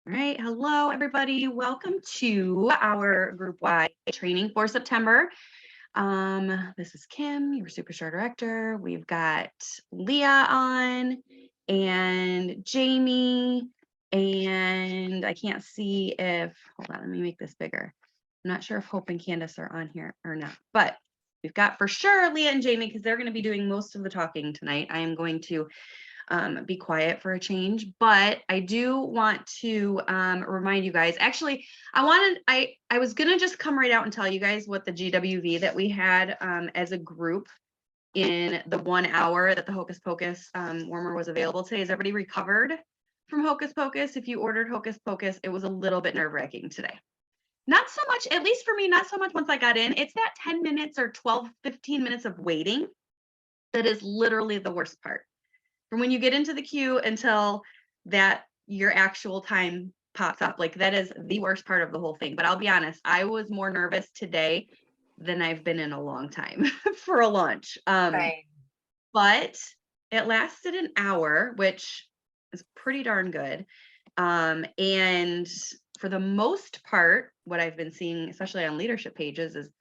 All right. Hello, everybody. Welcome to our group-wide training for September. This is Kim, your Superstar Director. We've got Leah on and Jamie, and I can't see if, hold on, let me make this bigger. I'm not sure if Hope and Candace are on here or not, but we've got for sure Leah and Jamie because they're going to be doing most of the talking tonight. I am going to be quiet for a change, but I do want to remind you guys. Actually, I was gonna just come right out and tell you guys what the GWV that we had as a group in the 1 hour that the Hocus Pocus warmer was available today. Is everybody recovered from Hocus Pocus? If you ordered Hocus Pocus, it was a little bit nerve-wracking today. Not so much, at least for me, not so much once I got in. It's that 10 minutes or 12, 15 minutes of waiting that is literally the worst part. From when you get into the queue until that your actual time pops up, like that is the worst part of the whole thing. But I'll be honest, I was more nervous today than I've been in a long time for a lunch. Right. But it lasted an hour, which is pretty darn good. And for the most part, what I've been seeing, especially on leadership pages, is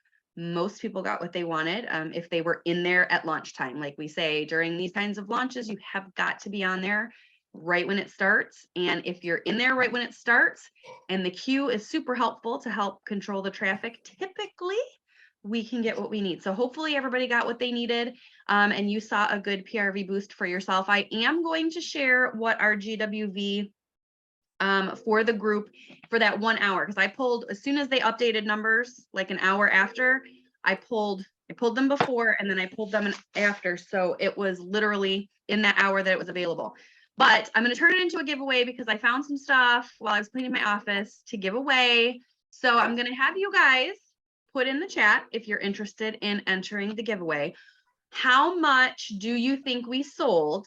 most people got what they wanted if they were in there at lunchtime. Like we say, during these kinds of launches, you have got to be on there right when it starts. And if you're in there right when it starts, and the queue is super helpful to help control the traffic, typically we can get what we need. So hopefully everybody got what they needed and you saw a good PRV boost for yourself. I am going to share what our GWV for the group for that 1 hour, because I pulled as soon as they updated numbers, like an hour after. I pulled them before and then I pulled them after, so it was literally in that hour that it was available. But I'm going to turn it into a giveaway because I found some stuff while I was cleaning my office to give away. So I'm going to have you guys put in the chat if you're interested in entering the giveaway. How much do you think we sold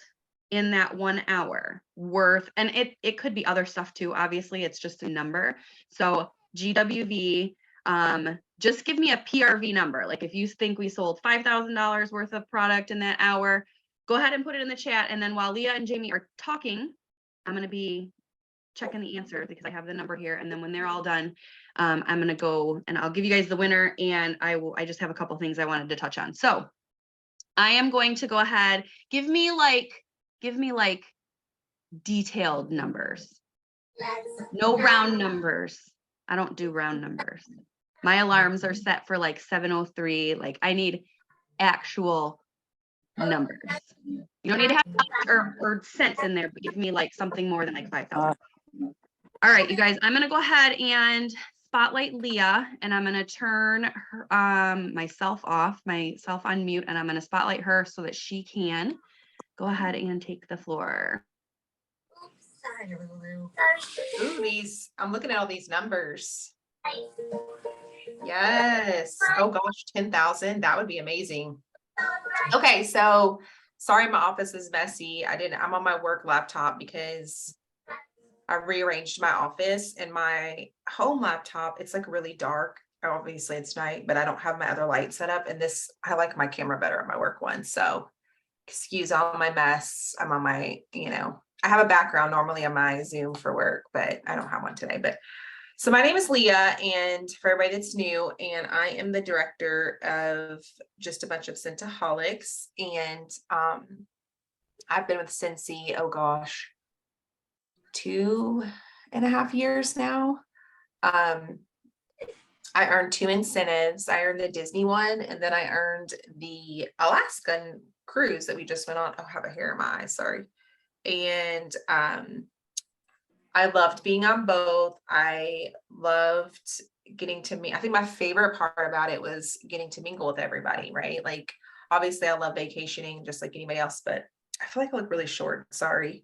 in that 1 hour worth? And it could be other stuff too. Obviously, it's just a number. So GWV, just give me a PRV number. Like if you think we sold $5,000 worth of product in that hour, go ahead and put it in the chat. And then while Leah and Jamie are talking, I'm going to be checking the answer because I have the number here. And then when they're all done, I'm going to go and I'll give you guys the winner. And I just have a couple things I wanted to touch on. So I am going to go ahead, give me like detailed numbers. No round numbers. I don't do round numbers. My alarms are set for like 7:03. Like I need actual numbers. You don't need to have or cents in there, but give me like something more than like 5,000. All right, you guys, I'm going to go ahead and spotlight Leah, and I'm going to turn her, myself on mute, and I'm going to spotlight her so that she can go ahead and take the floor. Ooh, I'm looking at all these numbers. Yes. Oh gosh, 10,000. That would be amazing. Okay, so sorry my office is messy. I'm on my work laptop because I rearranged my office, and my home laptop, it's like really dark. Obviously it's night, but I don't have my other light set up, and I like my camera better on my work one. So excuse all my mess. I'm on my, I have a background normally on my Zoom for work, but I don't have one today. But so my name is Leah, and for everybody that's new, and I am the director of just a bunch of Scentaholics. And I've been with Scentsy, oh gosh, 2.5 years now. I earned 2 incentives. I earned the Disney one, and then I earned the Alaskan cruise that we just went on. Oh, I have a hair in my eye, sorry. And I loved being on both. I loved getting to meet. I think my favorite part about it was getting to mingle with everybody, right? Like, obviously I love vacationing just like anybody else, but I feel like I look really short. Sorry.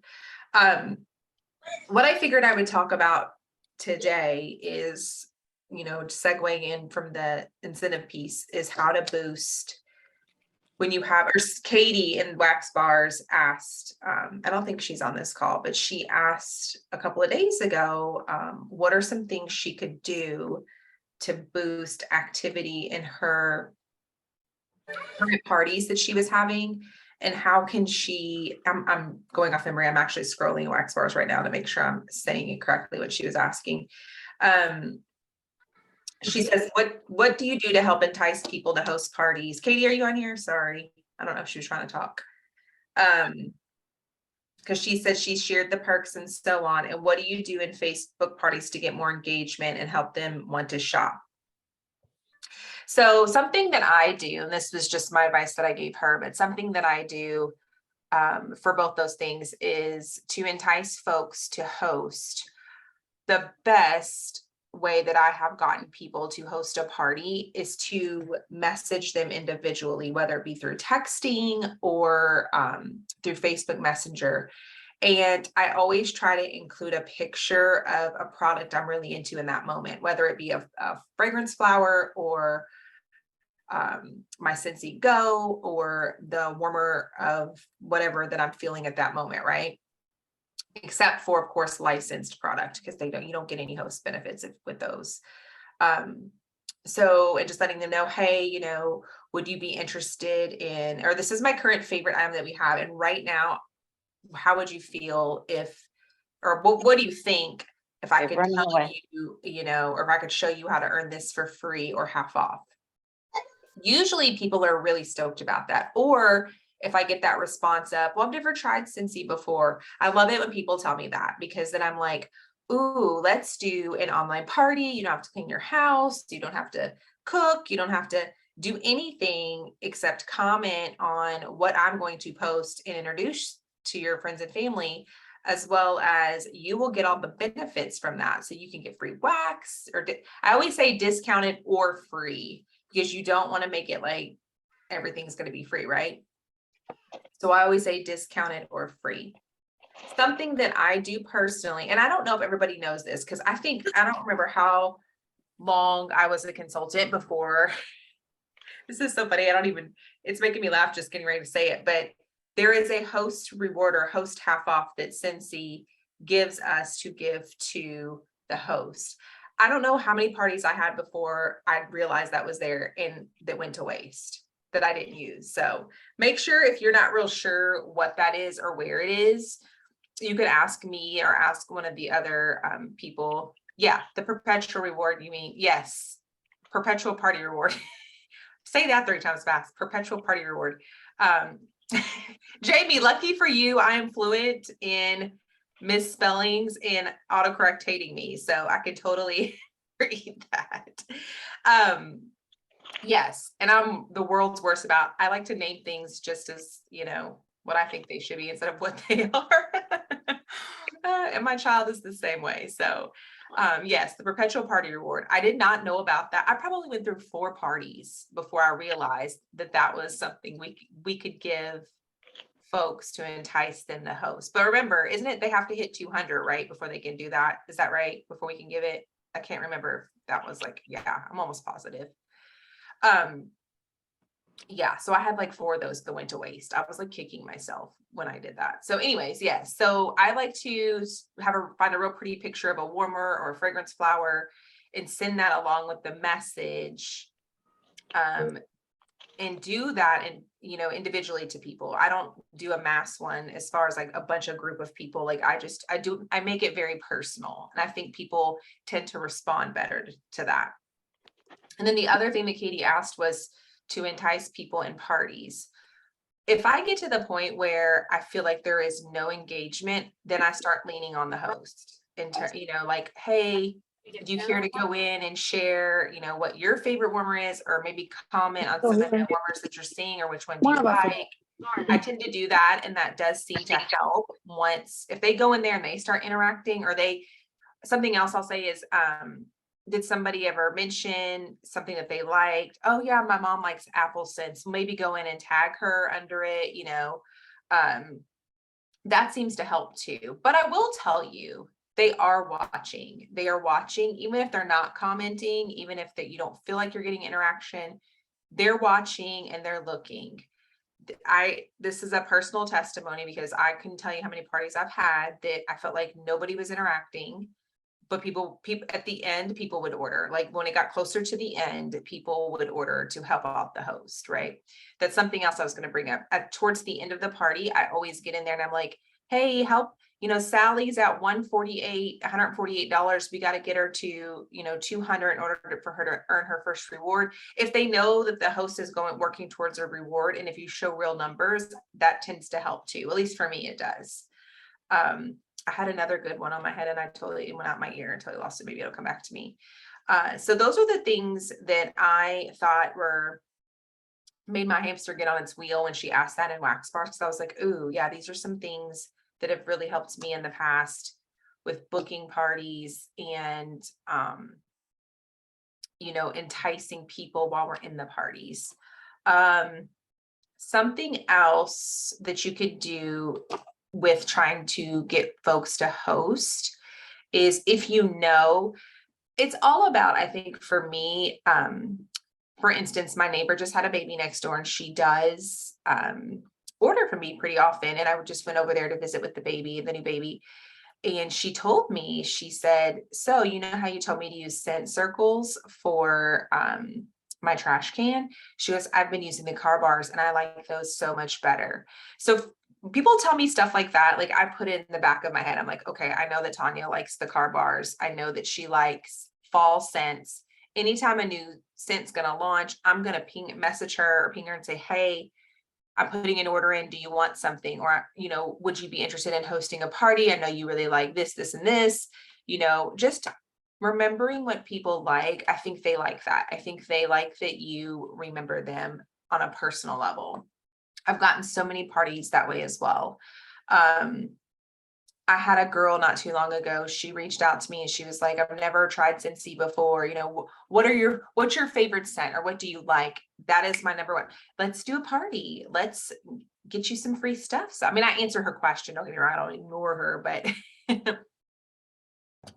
What I figured I would talk about today is, segueing in from the incentive piece, is how to boost when you have, or Katie in Wax Bars asked, I don't think she's on this call, but she asked a couple of days ago, what are some things she could do to boost activity in her parties that she was having. And how can she, I'm going off memory, I'm actually scrolling wax bars right now to make sure I'm saying it correctly, what she was asking. She says, what do you do to help entice people to host parties? Katie, are you on here? Sorry. I don't know if she was trying to talk. Because she said she shared the perks and so on. And what do you do in Facebook parties to get more engagement and help them want to shop? So something that I do, and this was just my advice that I gave her, but something that I do for both those things is to entice folks to host. The best way that I have gotten people to host a party is to message them individually, whether it be through texting or through Facebook Messenger. And I always try to include a picture of a product I'm really into in that moment, whether it be a fragrance flower or my Scentsy Go or the warmer of whatever that I'm feeling at that moment, right? Except for, of course, licensed product, because you don't get any host benefits with those. So, and just letting them know, hey, would you be interested in, or this is my current favorite item that we have, and right now, how would you feel if, or what do you think if I could tell you, or if I could show you how to earn this for free or half off? Usually people are really stoked about that. Or if I get that response of, well, I've never tried Scentsy before. I love it when people tell me that, because then I'm like, ooh, let's do an online party. You don't have to clean your house. You don't have to cook. You don't have to do anything except comment on what I'm going to post and introduce to your friends and family, as well as you will get all the benefits from that. So you can get free wax, or I always say discounted or free, because you don't want to make it like everything's going to be free, right? So I always say discounted or free. Something that I do personally, and I don't know if everybody knows this, because I don't remember how long I was a consultant before. This is so funny. It's making me laugh just getting ready to say it, but there is a host reward or host half off that Scentsy gives us to give to the host. I don't know how many parties I had before I realized that was there and that went to waste, that I didn't use. So make sure, if you're not real sure what that is or where it is, you could ask me or ask one of the other people. Yeah, the perpetual reward, you mean? Yes, perpetual party reward. Say that 3 times fast. Perpetual party reward. Jamie, lucky for you, I am fluent in misspellings and autocorrect hating me, so I could totally read that. Yes, and I'm the world's worst about, I like to name things just as, what I think they should be instead of what they are. And my child is the same way. So yes, the perpetual party reward. I did not know about that. I probably went through 4 parties before I realized that that was something we could give folks to entice them to host. But remember, isn't it, they have to hit 200, right, before they can do that? Is that right? Before we can give it? I can't remember if that was like, yeah, I'm almost positive. Yeah, so I had like 4 of those that went to waste. I was like kicking myself when I did that. So anyways, yes. So I like to find a real pretty picture of a warmer or a fragrance flower and send that along with the message. And do that and individually to people. I don't do a mass one as far as like a bunch of group of people. Like I make it very personal, and I think people tend to respond better to that. And then the other thing that Katie asked was to entice people in parties. If I get to the point where I feel like there is no engagement, then I start leaning on the host and like, hey, do you care to go in and share, what your favorite warmer is, or maybe comment on some of the warmers that you're seeing, or which one do you like? I tend to do that, and that does seem to help. If they go in there and they start interacting, or something else I'll say is, did somebody ever mention something that they liked? Oh yeah, my mom likes apple scents. Maybe go in and tag her under it, that seems to help too. But I will tell you, they are watching. They are watching, even if they're not commenting, even if you don't feel like you're getting interaction, they're watching and they're looking. This is a personal testimony, because I can tell you how many parties I've had that I felt like nobody was interacting, but people at the end, people would order. Like when it got closer to the end, people would order to help out the host, right? That's something else I was going to bring up. Towards the end of the party, I always get in there and I'm like, hey, help, Sally's at $148. We got to get her to, 200 in order for her to earn her first reward. If they know that the host is working towards a reward, and if you show real numbers, that tends to help too. At least for me, it does. I had another good one on my head and I totally went out my ear until I lost it. Maybe it'll come back to me. So those are the things that I thought made my hamster get on its wheel when she asked that in Wax Bars. Because I was like, ooh, yeah, these are some things that have really helped me in the past with booking parties and, enticing people while we're in the parties. Something else that you could do with trying to get folks to host is, if it's all about, I think for me, for instance, my neighbor just had a baby next door and she does order from me pretty often. And I just went over there to visit with the new baby. And she told me, she said, so you know how you told me to use scent circles for my trash can? She goes, I've been using the car bars and I like those so much better. So people tell me stuff like that. Like I put it in the back of my head. I'm like, okay, I know that Tanya likes the car bars. I know that she likes fall scents. Anytime a new scent's going to launch, I'm going to message her or ping her and say, hey, I'm putting an order in. Do you want something? Or, would you be interested in hosting a party? I know you really like this, this, and this, just remembering what people like. I think they like that. I think they like that you remember them on a personal level. I've gotten so many parties that way as well. I had a girl not too long ago. She reached out to me and she was like, I've never tried Scentsy before. What's your favorite scent, or what do you like? That is my number one. Let's do a party. Let's get you some free stuff. So, I answer her question. Don't get me wrong. I don't ignore her, but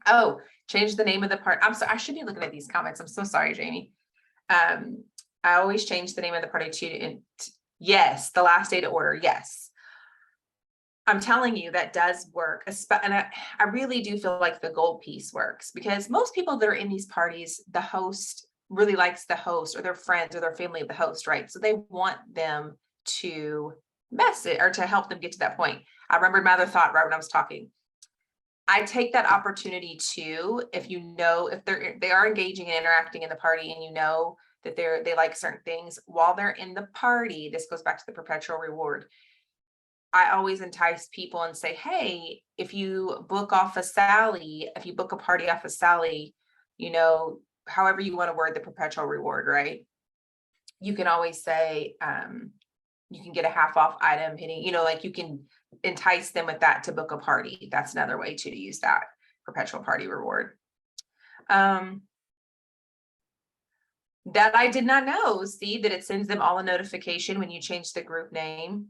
oh, change the name of the part. I'm sorry. I should be looking at these comments. I'm so sorry, Jamie. I always change the name of the party to yes, the last day to order. Yes. I'm telling you, that does work. And I really do feel like the gold piece works, because most people that are in these parties, the host really likes the host or their friends or their family of the host, right? So they want them to message or to help them get to that point. I remembered my other thought right when I was talking. I take that opportunity too, if they are engaging and interacting in the party, and that they like certain things while they're in the party. This goes back to the perpetual reward. I always entice people and say, hey, if you book a party off of Sally, however you want to word the perpetual reward, right? You can always say, you can get a half off item hitting, like you can entice them with that to book a party. That's another way to use that perpetual party reward. That I did not know. See that it sends them all a notification when you change the group name.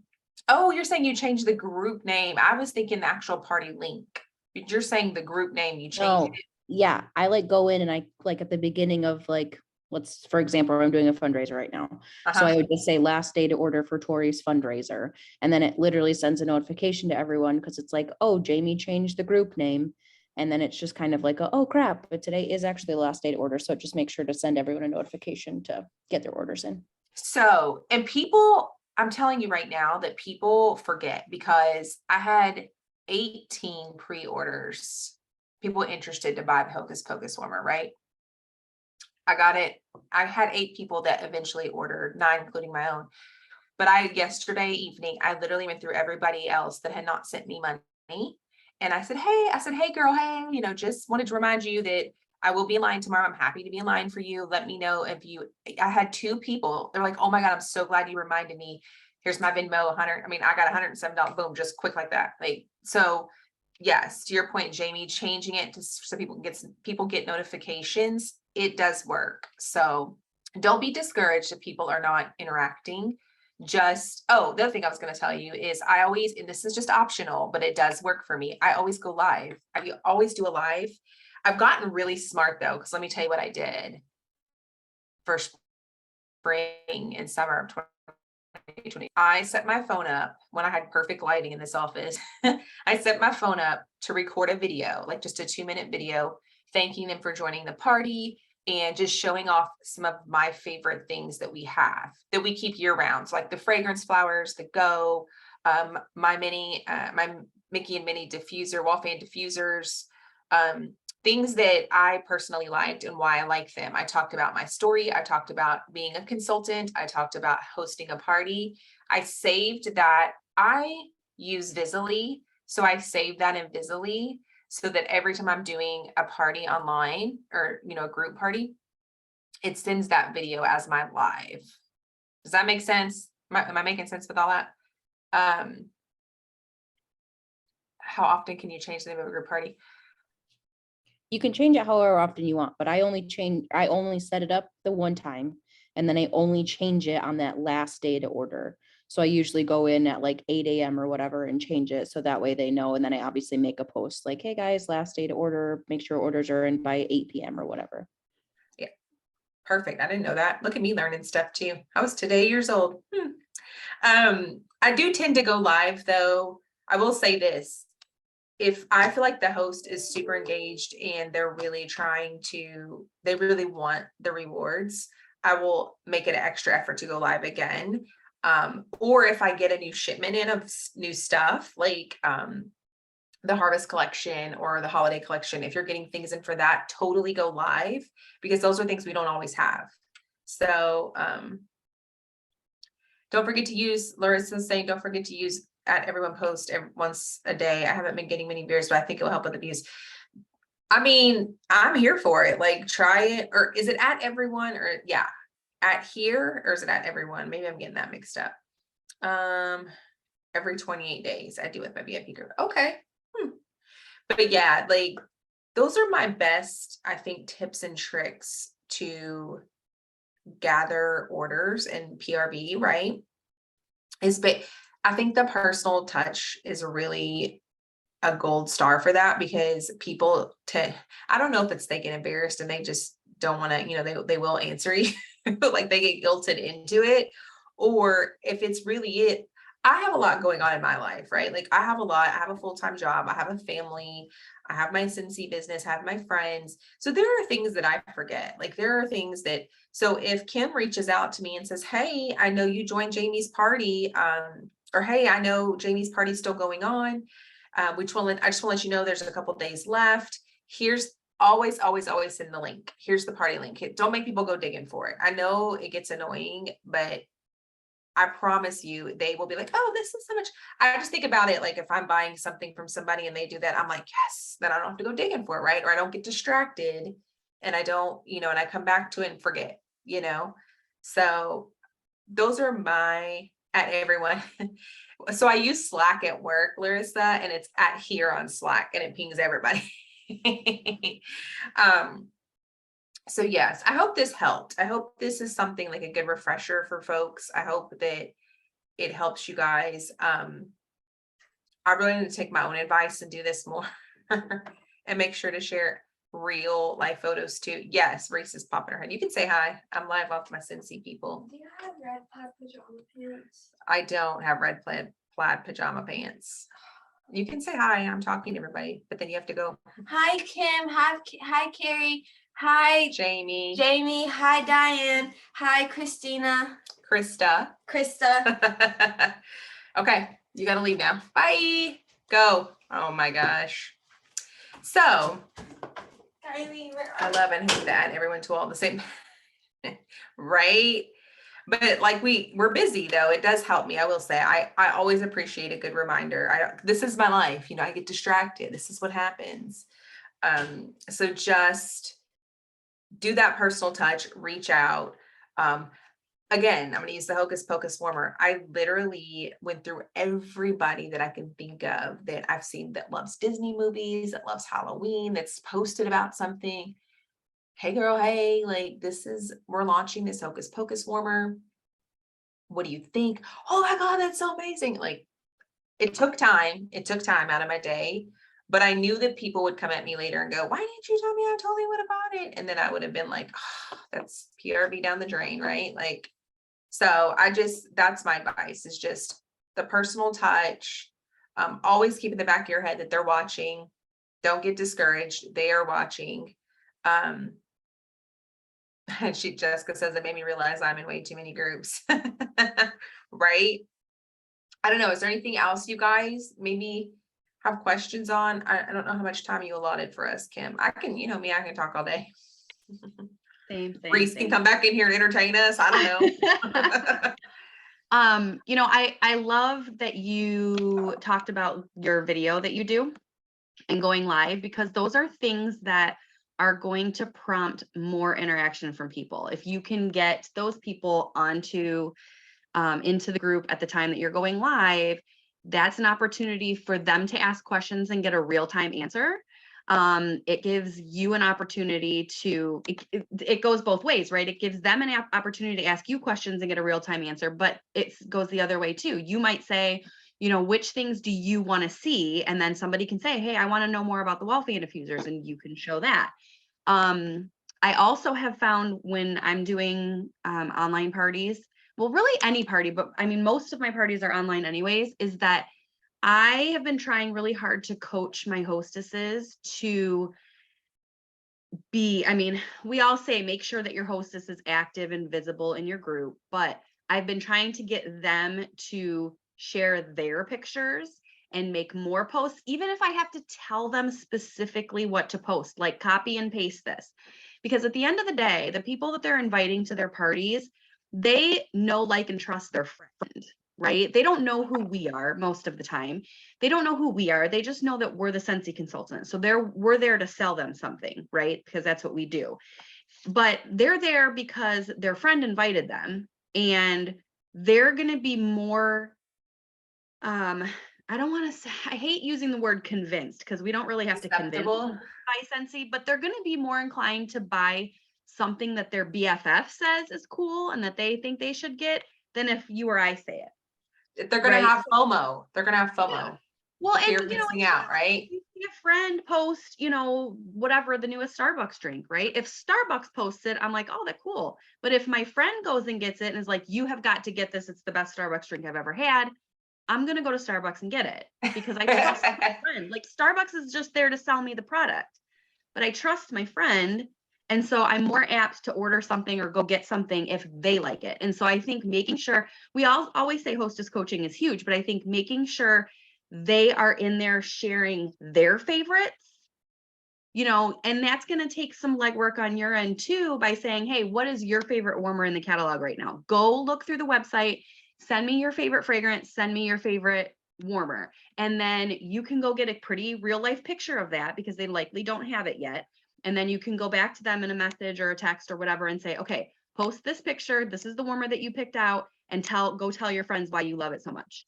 Oh, you're saying you changed the group name. I was thinking the actual party link. You're saying the group name, you changed it. Yeah, I go in and I at the beginning of for example, I'm doing a fundraiser right now. So I would just say last day to order for Tori's fundraiser. And then it literally sends a notification to everyone, because it's like, oh, Jamie changed the group name. And then it's just kind of like, oh crap, but today is actually the last day to order. So just make sure to send everyone a notification to get their orders in. So, and people, I'm telling you right now that people forget, because I had 18 pre-orders, people interested to buy the Hocus Pocus warmer, right? I got it. I had 8 people that eventually ordered, 9 including my own. But yesterday evening, I literally went through everybody else that had not sent me money. And I said, hey girl, hey, just wanted to remind you that I will be in line tomorrow. I'm happy to be in line for you. Let me know I had 2 people. They're like, oh my God, I'm so glad you reminded me. Here's my Venmo, 100. I got $107, boom, just quick like that. So yes, to your point, Jamie, changing it so people get notifications, it does work. So don't be discouraged if people are not interacting. The other thing I was going to tell you is and this is just optional, but it does work for me. I always go live. I always do a live. I've gotten really smart though, because let me tell you what I did for spring and summer of 2020. I set my phone up when I had perfect lighting in this office. I set my phone up to record a video, like just a 2-minute video. thanking them for joining the party, and just showing off some of my favorite things that we have that we keep year round. So like the fragrance flowers, the Go, my Mickey and Minnie diffuser, wall fan diffusers, things that I personally liked and why I like them. I talked about my story. I talked about being a consultant. I talked about hosting a party. I saved that. I use Visily. So I saved that in Visily so that every time I'm doing a party online or, a group party, it sends that video as my live. Does that make sense? Am I making sense with all that? How often can you change the name of a group party? You can change it however often you want, but I only set it up the one time, and then I only change it on that last day to order. So I usually go in at like 8 a.m. or whatever and change it. So that way they know. And then I obviously make a post like, hey guys, last day to order, make sure orders are in by 8 p.m. or whatever. Yeah. Perfect. I didn't know that. Look at me learning stuff too. I was today years old. I do tend to go live though. I will say this. If I feel like the host is super engaged and they really want the rewards, I will make it an extra effort to go live again. Or if I get a new shipment in of new stuff, like the harvest collection or the holiday collection, if you're getting things in for that, totally go live, because those are things we don't always have. So don't forget to use, Larissa's saying, don't forget to use at everyone post once a day. I haven't been getting many views, but I think it will help with the views. I mean, I'm here for it. Like, try it. Or is it at everyone? Or yeah, at here, or is it at everyone? Maybe I'm getting that mixed up. Every 28 days I do with my VIP group. Okay. But yeah, like those are my best, I think, tips and tricks to gather orders and PRV, right? I think the personal touch is really a gold star for that, because I don't know if it's they get embarrassed and they just don't want to, they will answer you, but like they get guilted into it, or if it's really it. I have a lot going on in my life, right? Like I have a full-time job, I have a family, I have my Cincy business, I have my friends. So there are things that I forget. Like there are things that, so if Kim reaches out to me and says, hey, I know you joined Jamie's party, or hey, I know Jamie's party's still going on. I just want to let you know there's a couple days left. Here's always send the link. Here's the party link. Don't make people go digging for it. I know it gets annoying, but I promise you, they will be like, oh, this is so much. I just think about it like if I'm buying something from somebody and they do that, I'm like, yes, then I don't have to go digging for it, right? Or I don't get distracted and I don't, and I come back to it and forget, So those are my at everyone. So I use Slack at work, Larissa, and it's at here on Slack and it pings everybody. So yes, I hope this helped. I hope this is something like a good refresher for folks. I hope that it helps you guys. I really need to take my own advice and do this more and make sure to share real life photos too. Yes, Reese is popping her head. You can say hi. I'm live off my Cincy people. Do you have red plaid pajama pants? I don't have red plaid pajama pants. You can say hi. I'm talking to everybody, but then you have to go. Hi, Kim. Hi, Carrie. Hi, Jamie. Hi, Diane. Hi, Krista. Okay, you gotta leave now. Bye. Go. Oh my gosh. So I love and hate that everyone to all the same, right? But like we're busy though. It does help me. I will say I always appreciate a good reminder. This is my life. I get distracted. This is what happens. So just do that personal touch, reach out. Again, I'm going to use the Hocus Pocus warmer. I literally went through everybody that I can think of that I've seen that loves Disney movies, that loves Halloween, that's posted about something. Hey girl, hey, like we're launching this Hocus Pocus warmer. What do you think? Oh my God, that's so amazing. Like it took time out of my day, but I knew that people would come at me later and go, why didn't you tell me? I totally would have bought it. And then I would have been like, oh, that's PRV down the drain, right? Like, so that's my advice, is just the personal touch. Always keep in the back of your head that they're watching. Don't get discouraged. They are watching. Um, and Jessica says it made me realize I'm in way too many groups. Right? I don't know. Is there anything else you guys maybe have questions on? I don't know how much time you allotted for us, Kim. I can, you know me, I can talk all day. Same. Reese can come back in here and entertain us. I don't know. You know, I love that you talked about your video that you do and going live, because those are things that are going to prompt more interaction from people. If you can get those people onto into the group at the time that you're going live, that's an opportunity for them to ask questions and get a real-time answer. It gives you an opportunity to, it goes both ways, right? It gives them an opportunity to ask you questions and get a real-time answer, but it goes the other way too. You might say, you know, which things do you want to see? And then somebody can say, hey, I want to know more about the wall fan diffusers, and you can show that. I also have found when I'm doing online parties, well, really any party, but I mean, most of my parties are online anyways, is that I have been trying really hard to coach my hostesses to be, I mean, we all say make sure that your hostess is active and visible in your group, but I've been trying to get them to share their pictures and make more posts, even if I have to tell them specifically what to post, like copy and paste this. Because at the end of the day, the people that they're inviting to their parties, they know, like, and trust their friend, right? They don't know who we are most of the time. They don't know who we are. They just know that we're the Scentsy consultant. So we're there to sell them something, right? Because that's what we do. But they're there because their friend invited them, and they're going to be more, I don't want to say, I hate using the word convinced, because we don't really have to convince them Acceptable. to buy Scentsy, but they're going to be more inclined to buy something that their BFF says is cool and that they think they should get than if you or I say it. They're gonna Right. have FOMO. They're gonna have Yeah. FOMO. Well, Fear and of you know, missing out, right? you see a friend post, you know, whatever the newest Starbucks drink, right? If Starbucks posts it, I'm like, oh, that's cool. But if my friend goes and gets it and is like, you have got to get this, it's the best Starbucks drink I've ever had, I'm gonna go to Starbucks and get it, because I trust my friend. Like, Starbucks is just there to sell me the product, but I trust my friend. And so I'm more apt to order something or go get something if they like it. And so I think making sure, we all always say hostess coaching is huge, but I think making sure they are in there sharing their favorites, you know, and that's going to take some legwork on your end too, by saying, hey, what is your favorite warmer in the catalog right now? Go look through the website, send me your favorite fragrance, send me your favorite warmer. And then you can go get a pretty real life picture of that, because they likely don't have it yet. And then you can go back to them in a message or a text or whatever and say, okay, post this picture. This is the warmer that you picked out, and go tell your friends why you love it so much.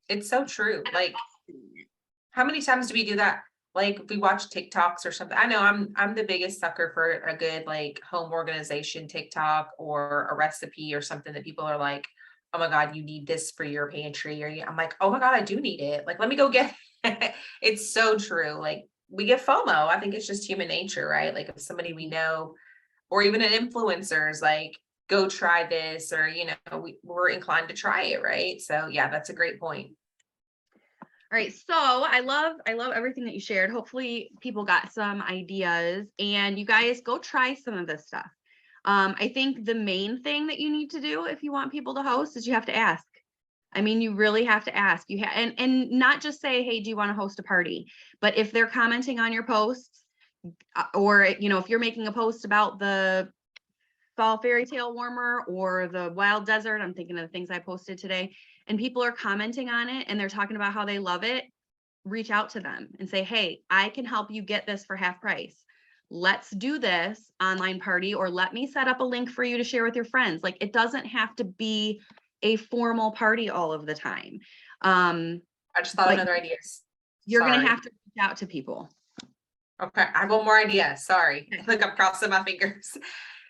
It's so true. Like, how many times do we do that? Like, if we watch TikToks or something. I know I'm the biggest sucker for a good like home organization TikTok or a recipe or something that people are like, oh my God, you need this for your pantry. Or I'm like, oh my God, I do need it. Like, let me go get it. It's so true. Like, we get FOMO. I think it's just human nature, right? Like, if somebody we know, or even an influencer's like, go try this, or you know, we're inclined to try it, right? So yeah, that's a great point. All right, so I love everything that you shared. Hopefully people got some ideas, and you guys go try some of this stuff. I think the main thing that you need to do if you want people to host is you have to ask. I mean, you really have to ask. And not just say, hey, do you want to host a party? But if they're commenting on your posts, or you know, if you're making a post about the fall fairy tale warmer or the wild desert, I'm thinking of the things I posted today, and people are commenting on it and they're talking about how they love it, reach out to them and say, hey, I can help you get this for half price. Let's do this online party, or let me set up a link for you to share with your friends. Like, it doesn't have to be a formal party all of the time. I just thought of But another idea. you're going to Sorry. have to reach out to people. Okay, I have one more idea. Sorry. I think I'm crossing my fingers.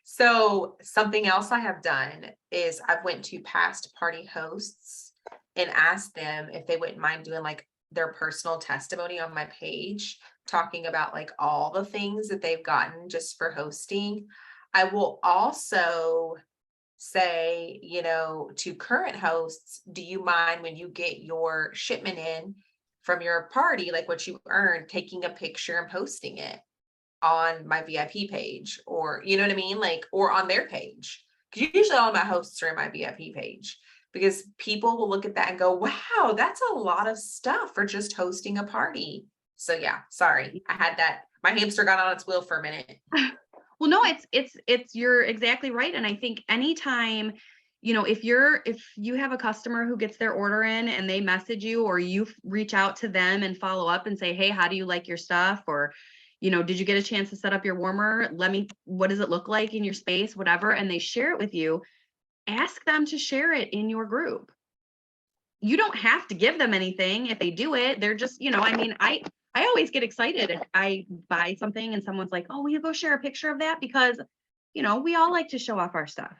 So something else I have done is I've went to past party hosts and asked them if they wouldn't mind doing like their personal testimony on my page, talking about like all the things that they've gotten just for hosting. I will also say, you know, to current hosts, do you mind when you get your shipment in from your party, like what you earned, taking a picture and posting it? on my VIP page, or you know what I mean? Like, or on their page. Because usually all my hosts are in my VIP page, because people will look at that and go, wow, that's a lot of stuff for just hosting a party. So yeah, sorry. I had that. My hamster got on its wheel for a minute. Well, no, it's you're exactly right. And I think anytime, if you have a customer who gets their order in and they message you, or you reach out to them and follow up and say, hey, how do you like your stuff? Or, did you get a chance to set up your warmer? What does it look like in your space, whatever? And they share it with you, ask them to share it in your group. You don't have to give them anything if they do it. They're just, I always get excited if I buy something and someone's like, oh, will you go share a picture of that? Because, we all like to show off our stuff.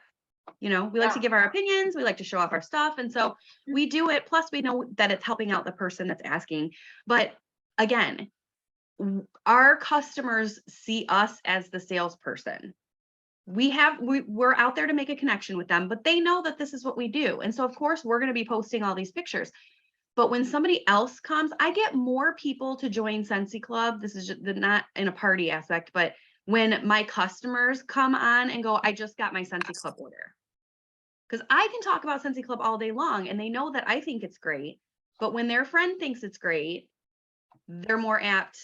We like to give our opinions. We like to show off our stuff. And so we do it. Plus we know that it's helping out the person that's asking. But again, our customers see us as the salesperson. We're out there to make a connection with them, but they know that this is what we do. And so of course we're going to be posting all these pictures. But when somebody else comes, I get more people to join Scentsy Club. This is just not in a party aspect, but when my customers come on and go, I just got my Scentsy Club order. Because I can talk about Scentsy Club all day long and they know that I think it's great. But when their friend thinks it's great, they're more apt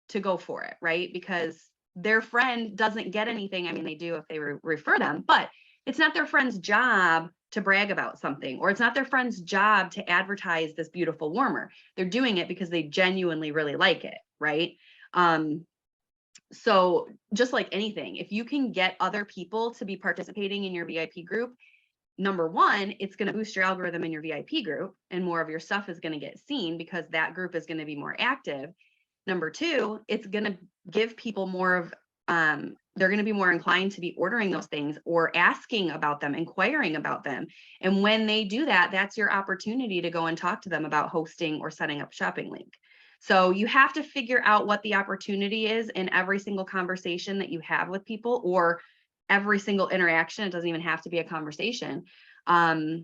to go for it, right? Because their friend doesn't get anything. I mean, they do if they refer them, but it's not their friend's job to brag about something, or it's not their friend's job to advertise this beautiful warmer. They're doing it because they genuinely really like it, right? So just like anything, if you can get other people to be participating in your VIP group, number one, it's going to boost your algorithm in your VIP group and more of your stuff is going to get seen because that group is going to be more active. Number two, it's going to give people more of, they're going to be more inclined to be ordering those things or asking about them, inquiring about them. And when they do that, that's your opportunity to go and talk to them about hosting or setting up a shopping link. So you have to figure out what the opportunity is in every single conversation that you have with people, or every single interaction. It doesn't even have to be a conversation. But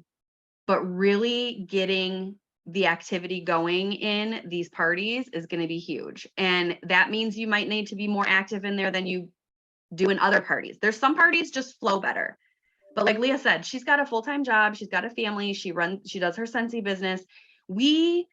really getting the activity going in these parties is going to be huge. And that means you might need to be more active in there than you do in other parties. There's some parties just flow better. But like Leah said, she's got a full-time job. She's got a family. She does her Scentsy business. We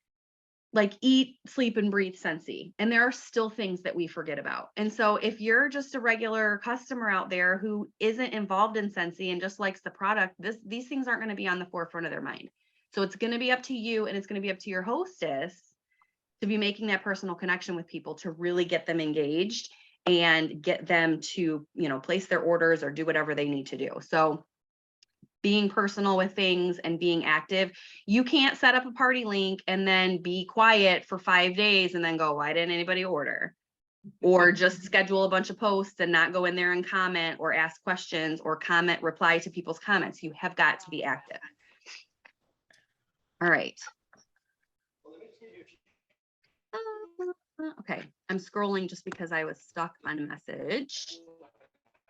like eat, sleep, and breathe Scentsy. And there are still things that we forget about. And so if you're just a regular customer out there who isn't involved in Scentsy and just likes the product, these things aren't going to be on the forefront of their mind. So it's going to be up to you, and it's going to be up to your hostess to be making that personal connection with people to really get them engaged and get them to, place their orders or do whatever they need to do. So being personal with things and being active. You can't set up a party link and then be quiet for 5 days and then go, why didn't anybody order? Or just schedule a bunch of posts and not go in there and comment or ask questions or reply to people's comments. You have got to be active. All right. Okay, I'm scrolling just because I was stuck on a message.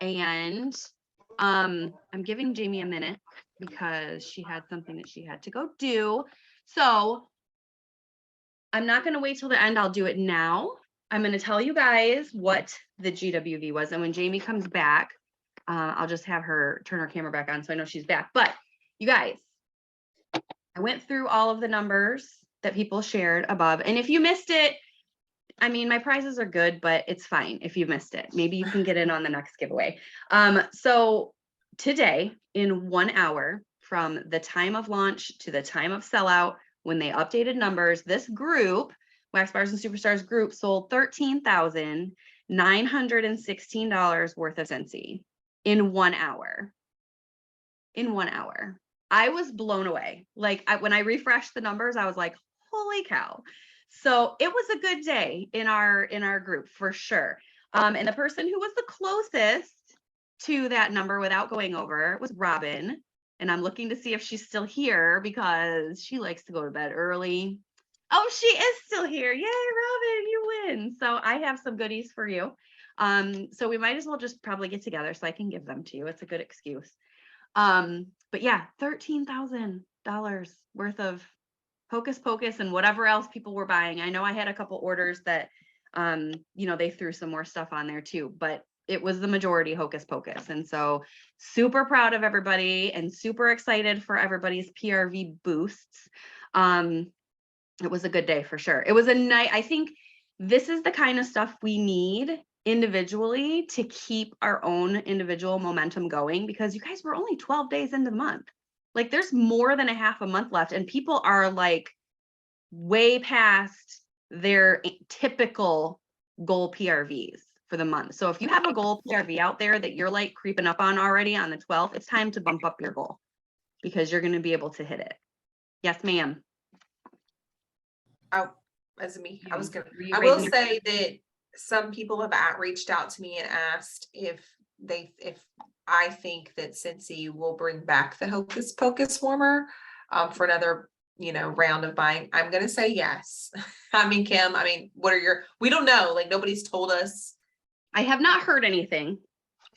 And I'm giving Jamie a minute because she had something that she had to go do. So I'm not going to wait till the end. I'll do it now. I'm going to tell you guys what the GWV was. And when Jamie comes back, I'll just have her turn her camera back on so I know she's back. But you guys, I went through all of the numbers that people shared above. And if you missed it, I mean, my prizes are good, but it's fine if you missed it. Maybe you can get in on the next giveaway. So today, in 1 hour, from the time of launch to the time of sellout, when they updated numbers, this group, Wax Bars and Superstars group, sold $13,916 worth of Scentsy in 1 hour. In 1 hour. I was blown away. Like when I refreshed the numbers, I was like, holy cow. So it was a good day in our group for sure. And the person who was the closest to that number without going over was Robin. And I'm looking to see if she's still here because she likes to go to bed early. Oh, she is still here. Yay, Robin, you win. So I have some goodies for you. So we might as well just probably get together so I can give them to you. It's a good excuse. But yeah, $13,000 worth of Hocus Pocus and whatever else people were buying. I know I had a couple orders that You know, they threw some more stuff on there too, but it was the majority hocus pocus. And so super proud of everybody and super excited for everybody's PRV boosts. It was a good day for sure. It was a night. I think this is the kind of stuff we need individually to keep our own individual momentum going, because you guys were only 12 days into the month. Like there's more than a half a month left, and people are like way past their typical goal PRVs for the month. So if you have a goal PRV out there that you're like creeping up on already on the 12th, it's time to bump up your goal because you're going to be able to hit it. Yes, ma'am. Oh, as me, I was Yeah. gonna, Were you I will raising your- say that some people have reached out to me and asked if I think that Cincy will bring back the Hocus Pocus warmer for another, round of buying. I'm gonna say yes. I mean, Kim, we don't know, like nobody's told us. I have not heard anything.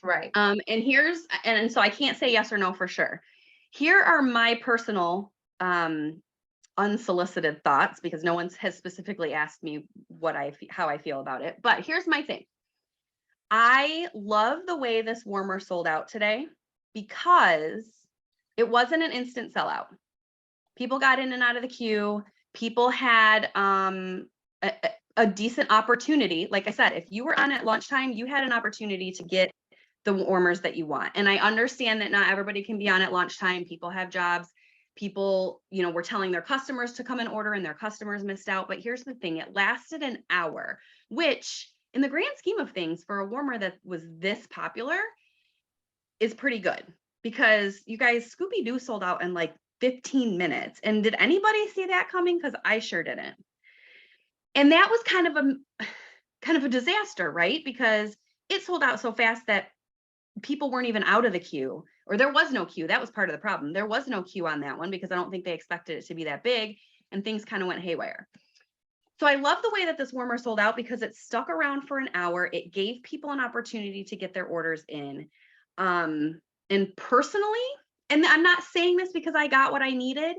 Right. And so I can't say yes or no for sure. Here are my personal unsolicited thoughts, because no one has specifically asked me how I feel about it. But here's my thing. I love the way this warmer sold out today because it wasn't an instant sellout. People got in and out of the queue. People had a decent opportunity. Like I said, if you were on at lunchtime, you had an opportunity to get the warmers that you want. And I understand that not everybody can be on at lunchtime. People have jobs. People, were telling their customers to come and order, and their customers missed out. But here's the thing, it lasted an hour, which in the grand scheme of things for a warmer that was this popular is pretty good, because you guys, Scooby-Doo sold out in like 15 minutes. And did anybody see that coming? Because I sure didn't. And that was kind of a disaster, right? Because it sold out so fast that people weren't even out of the queue, or there was no queue. That was part of the problem. There was no queue on that one because I don't think they expected it to be that big, and things kind of went haywire. So I love the way that this warmer sold out because it stuck around for an hour. It gave people an opportunity to get their orders in. And personally, and I'm not saying this because I got what I needed,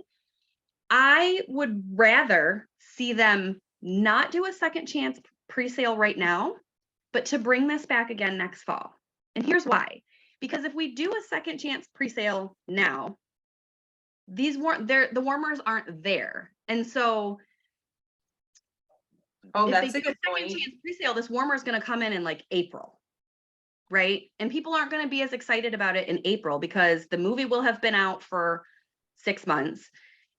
I would rather see them not do a second chance pre-sale right now, but to bring this back again next fall. And here's why. Because if we do a second chance pre-sale now, the warmers aren't there. And so Oh, if that's they a do good second point. chance pre-sale, this warmer is going to come in like April, right? And people aren't going to be as excited about it in April because the movie will have been out for 6 months.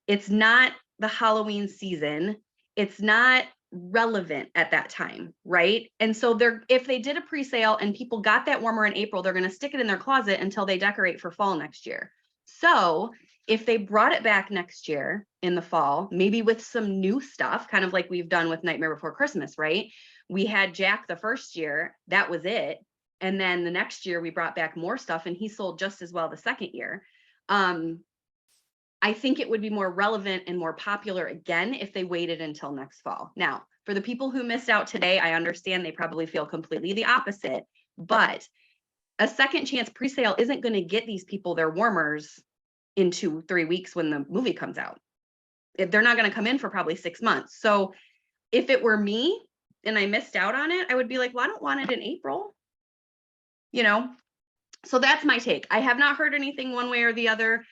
It's not the Halloween season. It's not relevant at that time, right? And so if they did a pre-sale and people got that warmer in April, they're going to stick it in their closet until they decorate for fall next year. So if they brought it back next year in the fall, maybe with some new stuff, kind of like we've done with Nightmare Before Christmas, right? We had Jack the first year, that was it. And then the next year we brought back more stuff, and he sold just as well the second year. I think it would be more relevant and more popular again if they waited until next fall. Now, for the people who missed out today, I understand they probably feel completely the opposite, but a second chance pre-sale isn't going to get these people their warmers in 2-3 weeks when the movie comes out. They're not going to come in for probably 6 months. So if it were me and I missed out on it, I would be like, well, I don't want it in April, So that's my take. I have not heard anything one way or the other.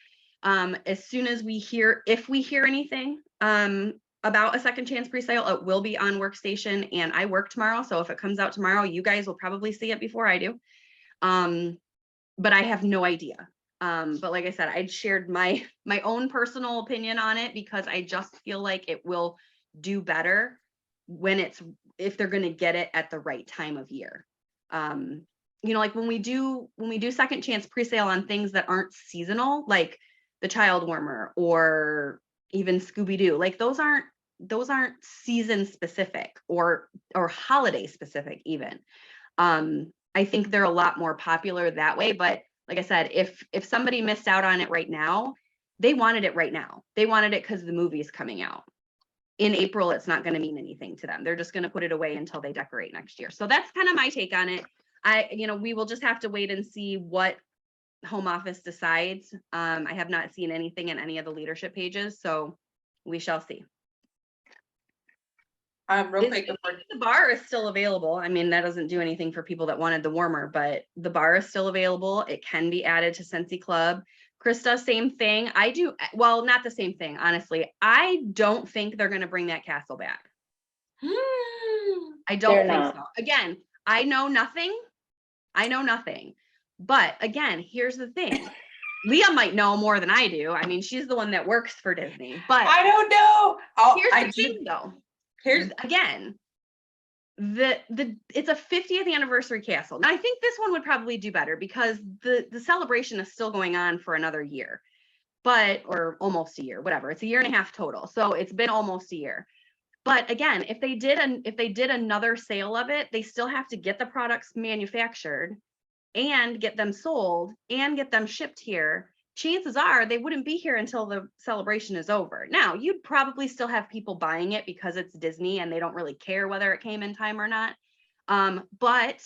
As soon as if we hear anything about a second chance pre-sale, it will be on Workstation, and I work tomorrow. So if it comes out tomorrow, you guys will probably see it before I do. But I have no idea. But like I said, I shared my own personal opinion on it because I just feel like it will do better if they're going to get it at the right time of year. Like when we do second chance pre-sale on things that aren't seasonal, like the child warmer or even Scooby-Doo, like those aren't season specific or holiday specific even. I think they're a lot more popular that way. But like I said, if somebody missed out on it right now, they wanted it right now. They wanted it because the movie is coming out. In April, it's not going to mean anything to them. They're just going to put it away until they decorate next year. So that's kind of my take on it. We will just have to wait and see what home office decides. I have not seen anything in any of the leadership pages, so we shall see. Real quick before. The bar is still available. I mean, that doesn't do anything for people that wanted the warmer, but the bar is still available. It can be added to Scentsy Club. Krista, same thing. I do, well, not the same thing, honestly. I don't think they're going to bring that castle back. I don't think so. Again, I know nothing. But again, here's the thing. Leah might know more than I do. I mean, she's the one that works for Disney, but I don't know. here's the thing though. Here's again, it's a 50th anniversary castle. Now I think this one would probably do better because the celebration is still going on for another year, or almost a year, whatever. It's a year and a half total. So it's been almost a year. But again, if they did another sale of it, they still have to get the products manufactured and get them sold and get them shipped here. Chances are they wouldn't be here until the celebration is over. Now, you'd probably still have people buying it because it's Disney and they don't really care whether it came in time or not. But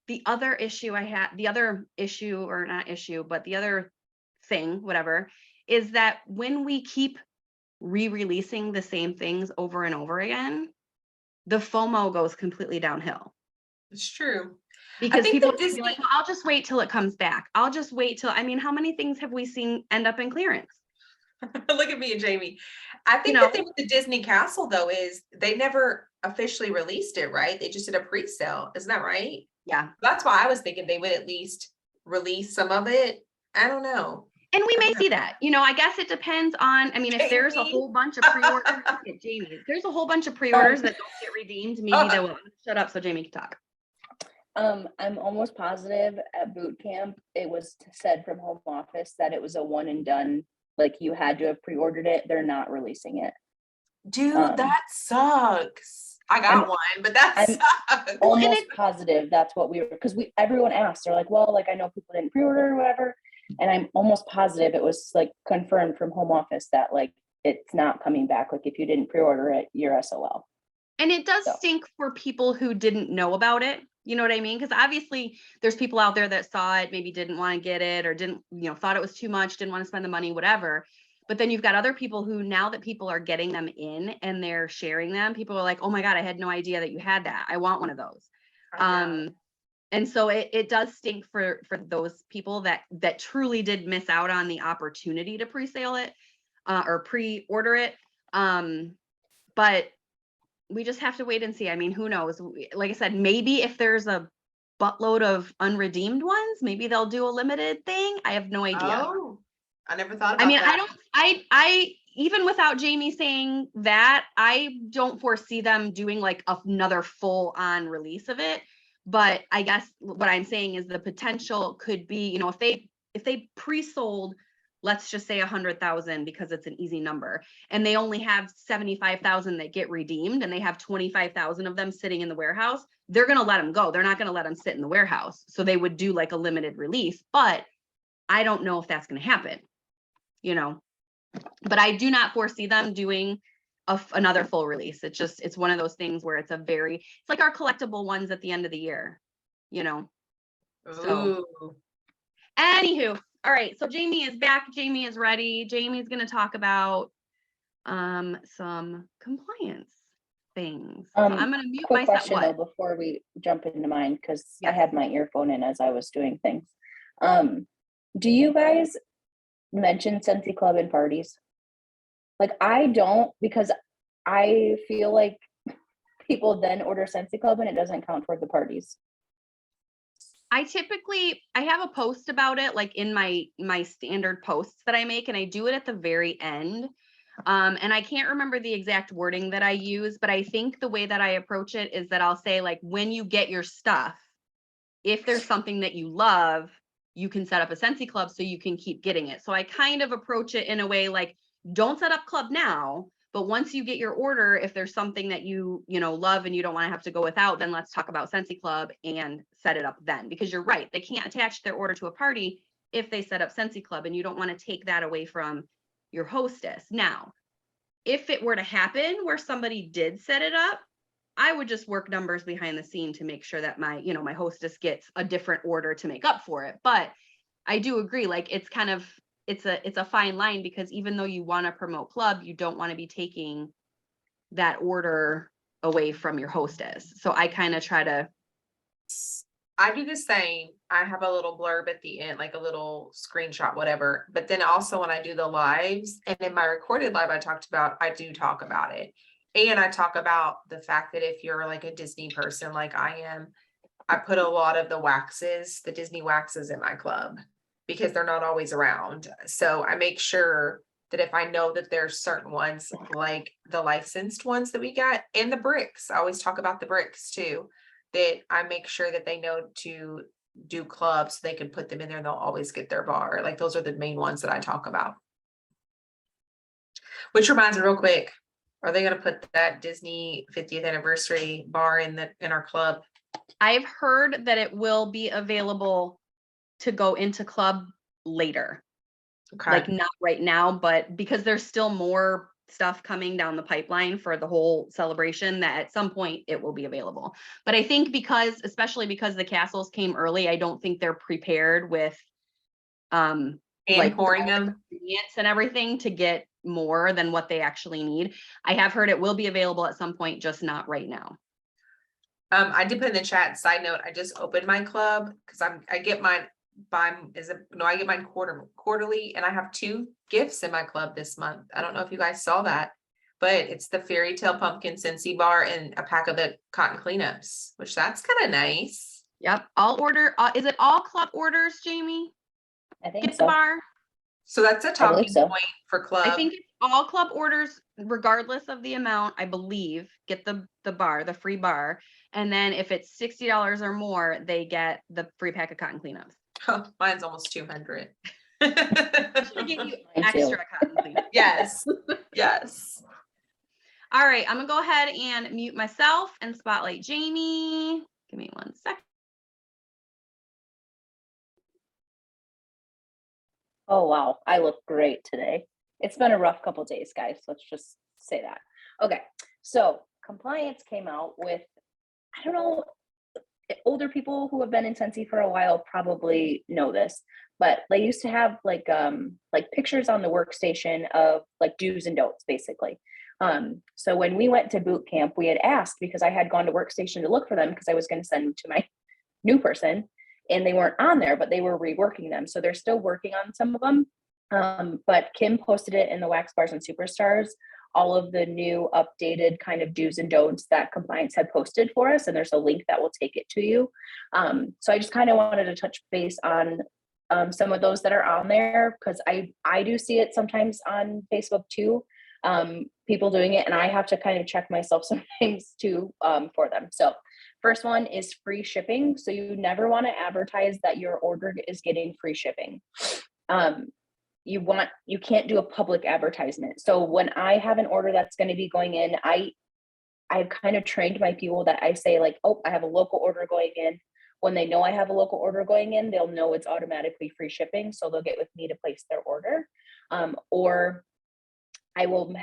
the other thing, whatever, is that when we keep re-releasing the same things over and over again, the FOMO goes completely downhill. It's true. Because people be like, well, I'll just wait till it comes back. I'll just wait till, I mean, how many things have we seen end up in clearance? Look at me and Jamie. I think the thing with the Disney Castle though is they never officially released it, right? They just did a pre-sale. Isn't that right? Yeah. That's why I was thinking they would at least release some of it. I don't know. And we may see that, I guess it depends on, I mean, if there's a whole bunch of pre-orders, Jamie, there's a whole bunch of pre-orders that don't get redeemed, maybe they will. Shut up so Jamie can talk. I'm almost positive at boot camp, it was said from home office that it was a one and done, like you had to have pre-ordered it. They're not releasing it. Dude, that sucks. I got one, but that sucks. Almost positive that's what because everyone asked, they're like, well, like I know people didn't pre-order or whatever. And I'm almost positive it was like confirmed from home office that like it's not coming back. Like if you didn't pre-order it, you're SOL. And it does stink for people who didn't know about it. You know what I mean? Because obviously there's people out there that saw it, maybe didn't want to get it or didn't, thought it was too much, didn't want to spend the money, whatever. But then you've got other people who, now that people are getting them in and they're sharing them, people are like, oh my God, I had no idea that you had that. I want one of those. And so it does stink for those people that truly did miss out on the opportunity to pre-sale it or pre-order it. But we just have to wait and see. I mean, who knows? Like I said, maybe if there's a buttload of unredeemed ones, maybe they'll do a limited thing. I have no idea. Oh, I never thought about that. I even without Jamie saying that, I don't foresee them doing like another full on release of it. But I guess what I'm saying is the potential could be, if they pre-sold, let's just say 100,000 because it's an easy number, and they only have 75,000 that get redeemed, and they have 25,000 of them sitting in the warehouse, they're going to let them go. They're not going to let them sit in the warehouse. So they would do like a limited release, but I don't know if that's going to happen, but I do not foresee them doing another full release. It's one of those things where it's like our collectible ones at the end of the year, So, anywho, all right. So Jamie is back. Jamie is ready. Jamie's going to talk about some compliance things. So I'm going to mute quick myself. Question, though, before we jump into mine, because I had my earphone in as I was doing things. Do you guys mention Scentsy Club in parties? Like I don't, because I feel like people then order Scentsy Club and it doesn't count toward the parties. I have a post about it, like in my standard posts that I make, and I do it at the very end. And I can't remember the exact wording that I use, but I think the way that I approach it is that I'll say, like, when you get your stuff, if there's something that you love, you can set up a Scentsy Club so you can keep getting it. So I kind of approach it in a way like, don't set up club now, but once you get your order, if there's something that you love and you don't want to have to go without, then let's talk about Scentsy Club and set it up then. Because you're right, they can't attach their order to a party if they set up Scentsy Club, and you don't want to take that away from your hostess. Now, if it were to happen where somebody did set it up, I would just work numbers behind the scene to make sure that my hostess gets a different order to make up for it. But I do agree, like it's kind of, it's a fine line, because even though you want to promote club, you don't want to be taking that order away from your hostess. So I kind of try to, I do the same. I have a little blurb at the end, like a little screenshot, whatever. But then also when I do the lives and in my recorded live, I do talk about it. And I talk about the fact that if you're like a Disney person, like I am, I put a lot of the Disney waxes in my club because they're not always around. So I make sure that if I know that there's certain ones like the licensed ones that we got and the bricks, I always talk about the bricks too, that I make sure that they know to do clubs so they can put them in there and they'll always get their bar. Like those are the main ones that I talk about. Which reminds me real quick, are they gonna put that Disney 50th anniversary bar in our club? I've heard that it will be available to go into club later. Okay. Like not right now, but because there's still more stuff coming down the pipeline for the whole celebration, that at some point it will be available. But I think especially because the castles came early, I don't think they're prepared with And like pouring all the them. ingredients and everything to get more than what they actually need. I have heard it will be available at some point, just not right now. I did put in the chat, side note, I just opened my club because I get mine I get mine quarterly, and I have 2 gifts in my club this month. I don't know if you guys saw that, but it's the Fairy Tale Pumpkin Scentsy bar and a pack of the cotton cleanups, which that's kind of nice. Yep. I'll order. Is it all club orders, Jamie? I think Get the so. bar. So that's a I believe talking so. point for club. I think it's all club orders, regardless of the amount, I believe, get the bar, the free bar. And then if it's $60 or more, they get the free pack of cotton cleanups. Mine's almost 200. Should give you Mine too. extra cotton cleanups. Yes. Yes. All right, I'm gonna go ahead and mute myself and spotlight Jamie. Give me 1 second. Oh, wow. I look great today. It's been a rough couple days, guys. Let's just say that. Okay. So compliance came out with, I don't know, older people who have been in Scentsy for a while probably know this, but they used to have like pictures on the workstation of like do's and don'ts, basically. So when we went to boot camp, we had asked because I had gone to workstation to look for them because I was going to send them to my new person, and they weren't on there, but they were reworking them. So they're still working on some of them. But Kim posted it in the Wax Bars and Superstars, all of the new updated kind of do's and don'ts that compliance had posted for us. And there's a link that will take it to you. So I just kind of wanted to touch base on some of those that are on there, because I do see it sometimes on Facebook too, people doing it, and I have to kind of check myself sometimes too for them. So first one is free shipping. So you never want to advertise that your order is getting free shipping. You can't do a public advertisement. So when I have an order that's going to be going in, I've kind of trained my people that I say like, oh, I have a local order going in. When they know I have a local order going in, they'll know it's automatically free shipping. So they'll get with me to place their order. Or I will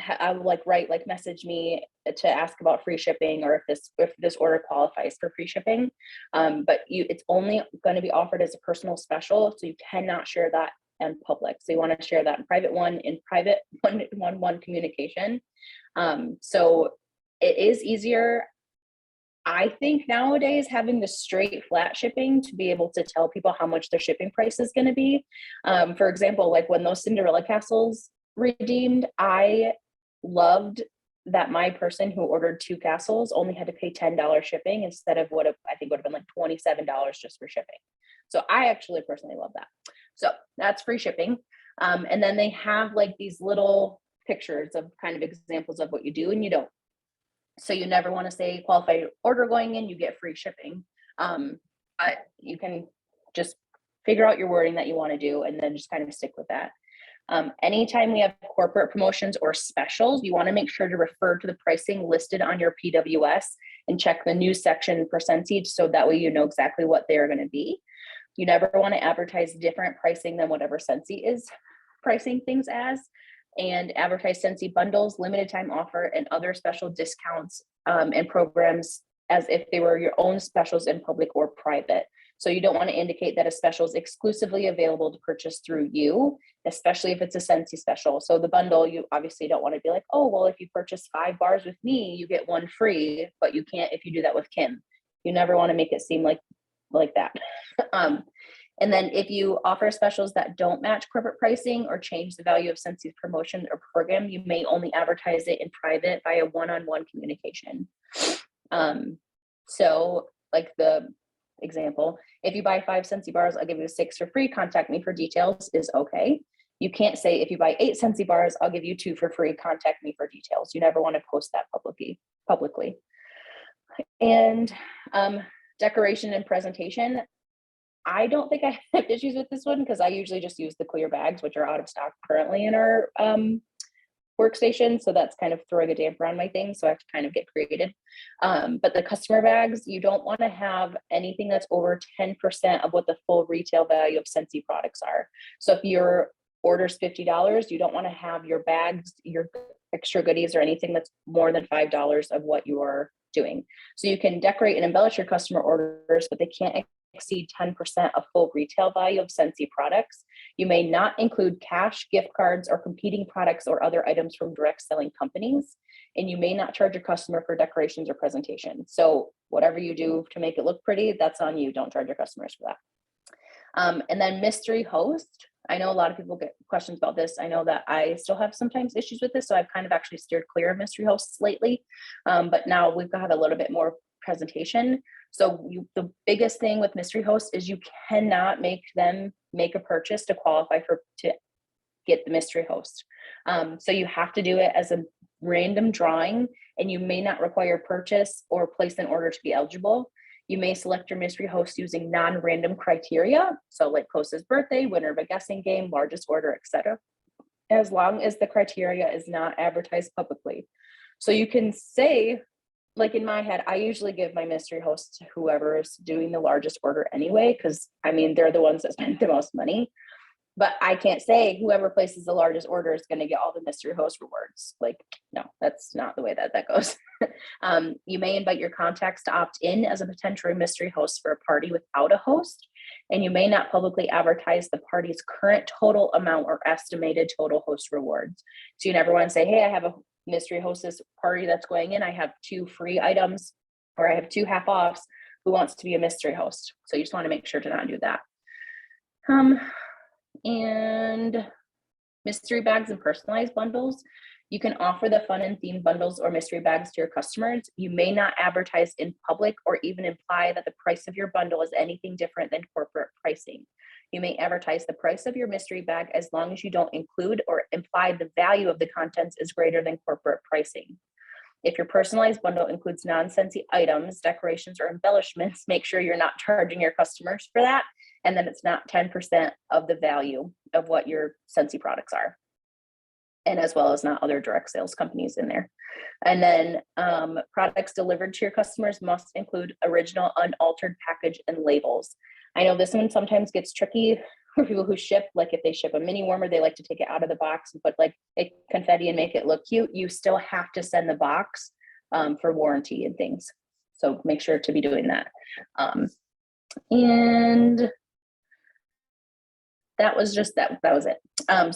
like write, like message me to ask about free shipping, or if this order qualifies for free shipping. But it's only going to be offered as a personal special. So you cannot share that in public. So you want to share that in private one-on-one communication. So it is easier, I think, nowadays, having the straight flat shipping to be able to tell people how much their shipping price is going to be. For example, like when those Cinderella castles redeemed, I loved that my person who ordered 2 castles only had to pay $10 shipping instead of what I think would have been like $27 just for shipping. So I actually personally love that. So that's free shipping. And then they have like these little pictures of kind of examples of what you do and you don't. So you never want to say qualified order going in, you get free shipping. But you can just figure out your wording that you want to do and then just kind of stick with that. Anytime we have corporate promotions or specials, you want to make sure to refer to the pricing listed on your PWS and check the news section percentage, so that way you know exactly what they're going to be. You never want to advertise different pricing than whatever Scentsy is pricing things as, and advertise Scentsy bundles, limited time offer, and other special discounts and programs as if they were your own specials in public or private. So you don't want to indicate that a special is exclusively available to purchase through you, especially if it's a Scentsy special. So the bundle, you obviously don't want to be like, oh, well, if you purchase 5 bars with me, you get 1 free, but you can't if you do that with Kim. You never want to make it seem like that. And then if you offer specials that don't match corporate pricing or change the value of Scentsy's promotion or program, you may only advertise it in private via one-on-one communication. So like the example, if you buy 5 Scentsy bars, I'll give you 6 for free. Contact me for details is okay. You can't say if you buy 8 Scentsy bars, I'll give you 2 for free. Contact me for details. You never want to post that publicly. And decoration and presentation. I don't think I have issues with this one because I usually just use the clear bags, which are out of stock currently in our workstation. So that's kind of throwing a damper on my thing. So I have to kind of get creative. But the customer bags, you don't want to have anything that's over 10% of what the full retail value of Scentsy products are. So if your order's $50, you don't want to have your bags, your extra goodies or anything that's more than $5 of what you are doing. So you can decorate and embellish your customer orders, but they can't exceed 10% of full retail value of Scentsy products. You may not include cash, gift cards, or competing products or other items from direct selling companies. And you may not charge your customer for decorations or presentation. So whatever you do to make it look pretty, that's on you. Don't charge your customers for that. And then mystery host. I know a lot of people get questions about this. I know that I still have sometimes issues with this. So I've kind of actually steered clear of mystery hosts lately. But now we've got a little bit more presentation. So the biggest thing with mystery hosts is you cannot make them make a purchase to qualify to get the mystery host. So you have to do it as a random drawing, and you may not require purchase or place an order to be eligible. You may select your mystery host using non-random criteria. So like closest birthday, winner of a guessing game, largest order, etc. As long as the criteria is not advertised publicly. So you can say, like in my head, I usually give my mystery host to whoever is doing the largest order anyway, because I mean, they're the ones that spend the most money. But I can't say whoever places the largest order is going to get all the mystery host rewards. Like, no, that's not the way that goes. You may invite your contacts to opt in as a potential mystery host for a party without a host. And you may not publicly advertise the party's current total amount or estimated total host rewards. So you never want to say, hey, I have a mystery hostess party that's going in. I have 2 free items, or I have 2 half offs. Who wants to be a mystery host? So you just want to make sure to not do that. And mystery bags and personalized bundles. You can offer the fun and themed bundles or mystery bags to your customers. You may not advertise in public or even imply that the price of your bundle is anything different than corporate pricing. You may advertise the price of your mystery bag as long as you don't include or imply the value of the contents is greater than corporate pricing. If your personalized bundle includes non-Scentsy items, decorations, or embellishments, make sure you're not charging your customers for that, and then it's not 10% of the value of what your Scentsy products are, and as well as not other direct sales companies in there. And then products delivered to your customers must include original unaltered package and labels. I know this one sometimes gets tricky for people who ship, like if they ship a mini warmer, they like to take it out of the box and put like a confetti and make it look cute. You still have to send the box for warranty and things. So make sure to be doing that. And that was just that was it.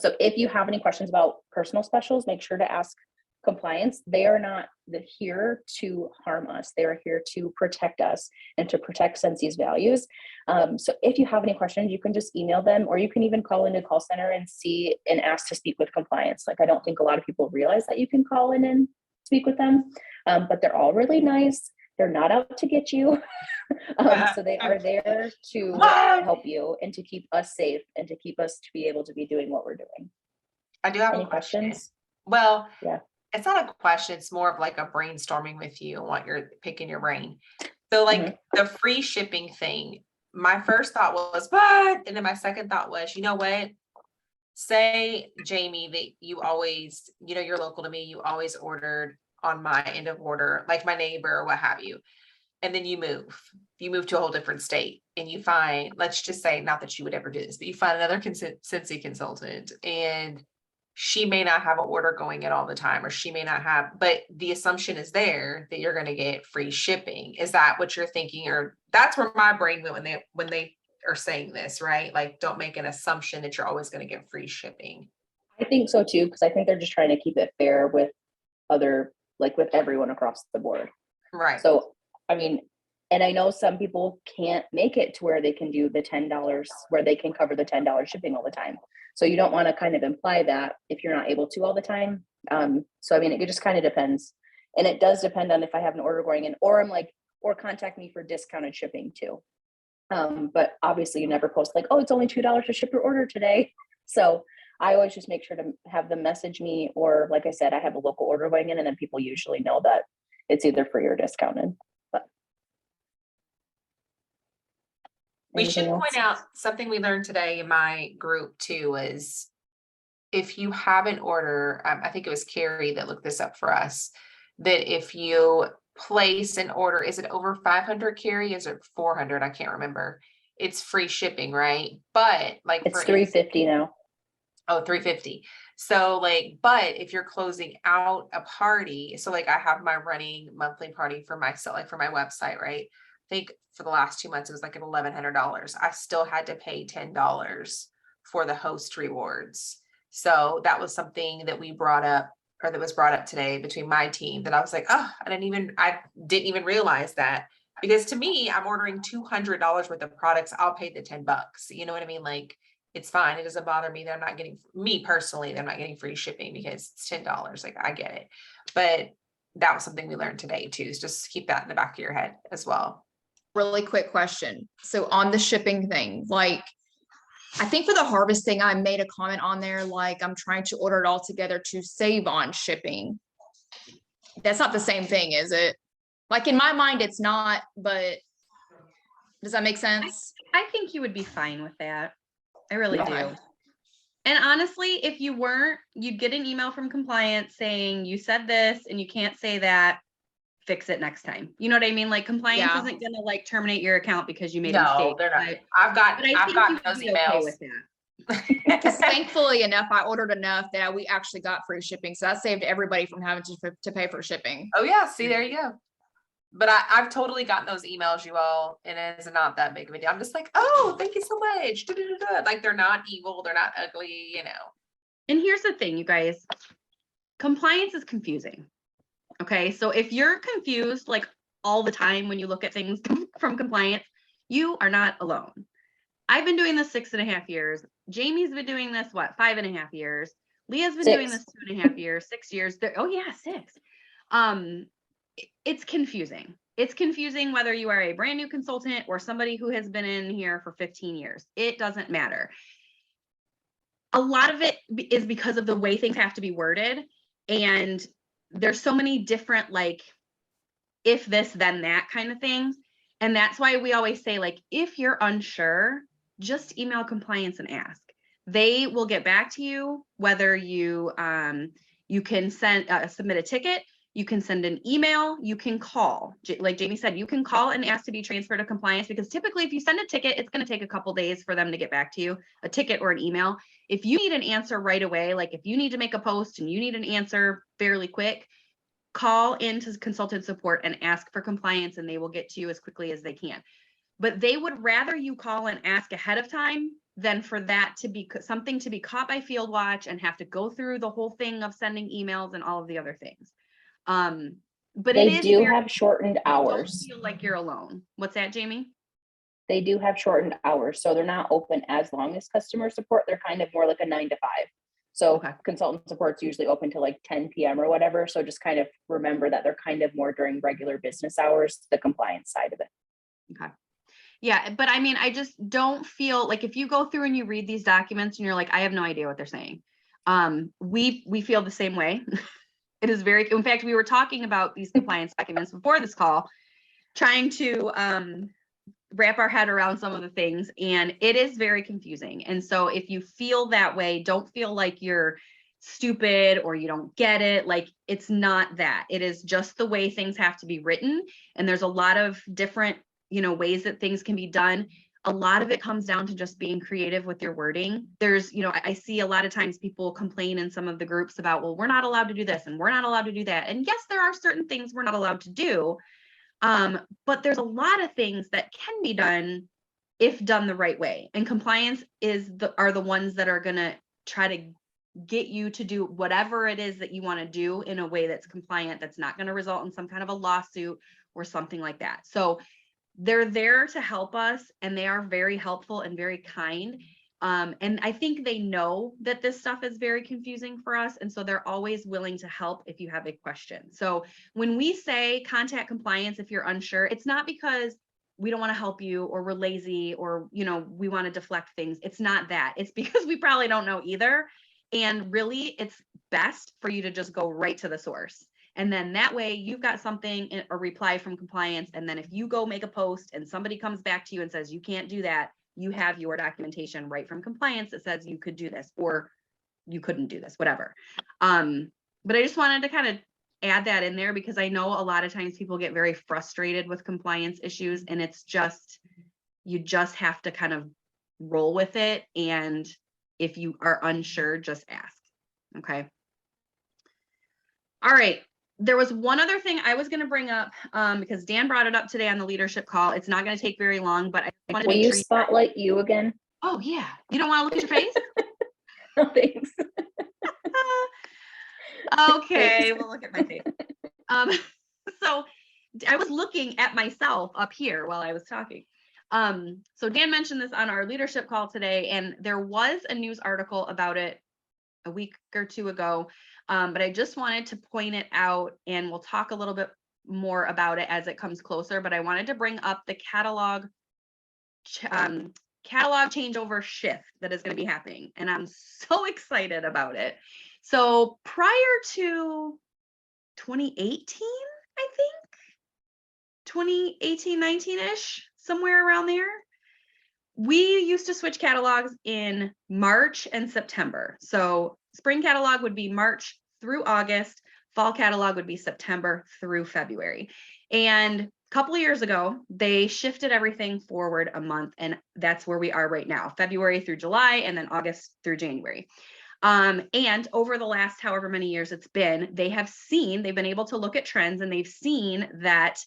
So if you have any questions about personal specials, make sure to ask compliance. They are not here to harm us. They are here to protect us and to protect Scentsy's values. So if you have any questions, you can just email them, or you can even call into the call center and see and ask to speak with compliance. Like, I don't think a lot of people realize that you can call in and speak with them, but they're all really nice. They're not out to get you. So they are there to help you and to keep us safe and to keep us to be able to be doing what we're doing. I do have Any a question. questions? Well, Yeah. It's not a question. It's more of like a brainstorming with you and what you're picking your brain. So like the free shipping thing, my first thought was, what? And then my second thought was, you know what? Say, Jamie, that you always, you're local to me. You always ordered on my end of order, like my neighbor or what have you. And then you move to a whole different state and you find, let's just say, not that you would ever do this, but you find another Scentsy consultant and she may not have an order going in all the time, or she may not have, but the assumption is there that you're going to get free shipping. Is that what you're thinking? Or that's where my brain went when they are saying this, right? Like, don't make an assumption that you're always going to get free shipping. I think so too, because I think they're just trying to keep it fair with with everyone across the board. Right. So, I mean, and I know some people can't make it to where they can do the $10, where they can cover the $10 shipping all the time. So you don't want to kind of imply that if you're not able to all the time. So, I mean, it just kind of depends. And it does depend on if I have an order going in, or or contact me for discounted shipping too. But obviously you never post like, oh, it's only $2 to ship your order today. So I always just make sure to have them message me, or like I said, I have a local order going in, and then people usually know that it's either free or discounted. But We should anything point else? out something we learned today in my group too, is if you have an order, I think it was Carrie that looked this up for us, that if you place an order, is it over 500, Carrie? Is it 400? I can't remember. It's free shipping, right? But like It's for $350 now. Oh, 350. So like, but if you're closing out a party, so like I have my running monthly party for myself, like for my website, right? I think for the last 2 months, it was like at $1,100. I still had to pay $10 for the host rewards. So that was something that we brought up, or that was brought up today between my team, that I was like, oh, I didn't even realize that, because to me, I'm ordering $200 worth of products. I'll pay the $10. You know what I mean? Like, it's fine. It doesn't bother me that I'm not getting, me personally, that I'm not getting free shipping because it's $10. Like, I get it. But that was something we learned today too, is just keep that in the back of your head as well. Really quick question. So on the shipping thing, like, I think for the harvest thing, I made a comment on there, like, I'm trying to order it all together to save on shipping. That's not the same thing, is it? Like, in my mind, it's not, but does that make sense? I think you would be fine with that. I really Okay. do. And honestly, if you weren't, you'd get an email from compliance saying you said this and you can't say that, fix it next time. You know what I mean? Like, compliance Yeah. isn't gonna like terminate your account because you made a No, mistake. they're not. But I've I think gotten you those would be okay emails. with that. Because thankfully enough, I ordered enough that we actually got free shipping. So that saved everybody from having to pay for shipping. Oh yeah, see, there you go. But I've totally gotten those emails, you all, and it's not that big of a deal. I'm just like, oh, thank you so much. Like, they're not evil, they're not ugly, you know. And here's the thing, you guys, compliance is confusing. Okay, so if you're confused like all the time when you look at things from compliance, you are not alone. I've been doing this 6.5 years. Jamie's been doing this, 5.5 years. Leah's been doing this 2.5 years, 6 years. Oh yeah, 6. It's confusing. It's confusing whether you are a brand new consultant or somebody who has been in here for 15 years. It doesn't matter. A lot of it is because of the way things have to be worded. And there's so many different, like, if this, then that kind of things. And that's why we always say, like, if you're unsure, just email compliance and ask. They will get back to you, whether you can submit a ticket, you can send an email, you can call. Like Jamie said, you can call and ask to be transferred to compliance, because typically if you send a ticket, it's going to take a couple days for them to get back to you, a ticket or an email. If you need an answer right away, like if you need to make a post and you need an answer fairly quick, call into consultant support and ask for compliance, and they will get to you as quickly as they can. But they would rather you call and ask ahead of time than for that to be something to be caught by field watch and have to go through the whole thing of sending emails and all of the other things. But They it is do have shortened hours. Don't feel like you're alone. What's that, Jamie? They do have shortened hours, so they're not open as long as customer support. They're kind of more like a 9 to 5. So Okay. Consultant support's usually open to like 10 p.m. or whatever. So just kind of remember that they're kind of more during regular business hours, the compliance side of it. Okay. Yeah, but I mean, I just don't feel like if you go through and you read these documents and you're like, I have no idea what they're saying. We feel the same way. It is very, in fact, we were talking about these compliance documents before this call, trying to wrap our head around some of the things, and it is very confusing. And so if you feel that way, don't feel like you're stupid or you don't get it. Like, it's not that. It is just the way things have to be written. And there's a lot of different, ways that things can be done. A lot of it comes down to just being creative with your wording. There's, I see a lot of times people complain in some of the groups about, well, we're not allowed to do this and we're not allowed to do that. And yes, there are certain things we're not allowed to do. But there's a lot of things that can be done if done the right way. And compliance are the ones that are going to try to get you to do whatever it is that you want to do in a way that's compliant, that's not going to result in some kind of a lawsuit or something like that. So they're there to help us, and they are very helpful and very kind. And I think they know that this stuff is very confusing for us. And so they're always willing to help if you have a question. So when we say contact compliance, if you're unsure, it's not because we don't want to help you or we're lazy or, we want to deflect things. It's not that. It's because we probably don't know either. And really, it's best for you to just go right to the source. And then that way you've got something, a reply from compliance. And then if you go make a post and somebody comes back to you and says, you can't do that, you have your documentation right from compliance that says you could do this or you couldn't do this, whatever. But I just wanted to kind of add that in there because I know a lot of times people get very frustrated with compliance issues, and it's just, you just have to kind of roll with it. And if you are unsure, just ask. Okay. All right. There was one other thing I was going to bring up because Dan brought it up today on the leadership call. It's not going to take very long, but I wanted to Will make you sure spotlight you again? Oh yeah. You don't want to look at your face? No, thanks. Okay, we'll look at my face. So I was looking at myself up here while I was talking. So Dan mentioned this on our leadership call today, and there was a news article about it a week or two ago. But I just wanted to point it out, and we'll talk a little bit more about it as it comes closer. But I wanted to bring up the catalog changeover shift that is going to be happening, and I'm so excited about it. So prior to 2018, I think 2018, 19-ish, somewhere around there, we used to switch catalogs in March and September. So spring catalog would be March through August, fall catalog would be September through February. And a couple of years ago, they shifted everything forward a month, and that's where we are right now, February through July, and then August through January. And over the last however many years it's been, they've been able to look at trends, and they've seen that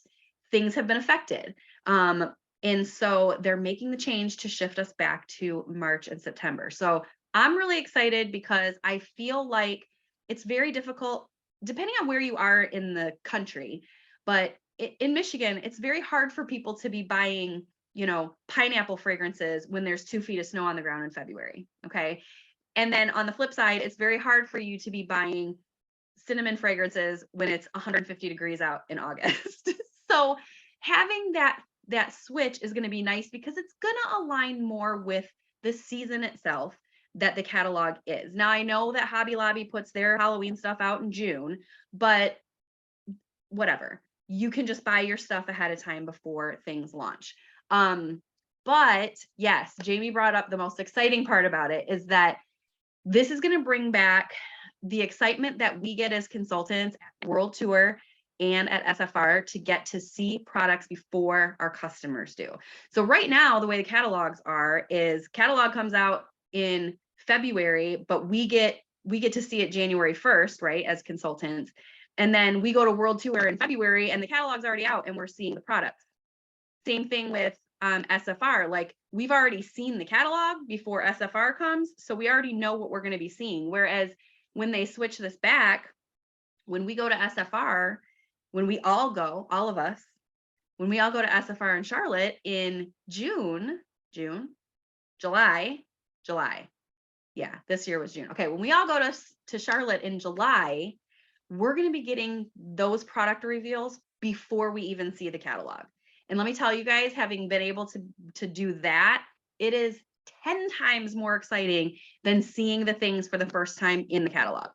things have been affected. And so they're making the change to shift us back to March and September. So I'm really excited because I feel like it's very difficult, depending on where you are in the country, but in Michigan, it's very hard for people to be buying, pineapple fragrances when there's 2 feet of snow on the ground in February. Okay. And then on the flip side, it's very hard for you to be buying cinnamon fragrances when it's 150 degrees out in August. So having that switch is going to be nice because it's going to align more with the season itself that the catalog is. Now, I know that Hobby Lobby puts their Halloween stuff out in June, but whatever. You can just buy your stuff ahead of time before things launch. But yes, Jamie brought up the most exciting part about it is that this is going to bring back the excitement that we get as consultants at World Tour and at SFR to get to see products before our customers do. So right now, the way the catalogs are is catalog comes out in February, but we get to see it January 1st, right, as consultants. And then we go to World Tour in February and the catalog's already out and we're seeing the products. Same thing with SFR, like we've already seen the catalog before SFR comes, so we already know what we're going to be seeing. Whereas when they switch this back, when we go to SFR, when we all go, all of us, when we all go to SFR in Charlotte in July. Yeah, this year was June. Okay, when we all go to Charlotte in July, we're going to be getting those product reveals before we even see the catalog. And let me tell you guys, having been able to do that, it is 10 times more exciting than seeing the things for the first time in the catalog.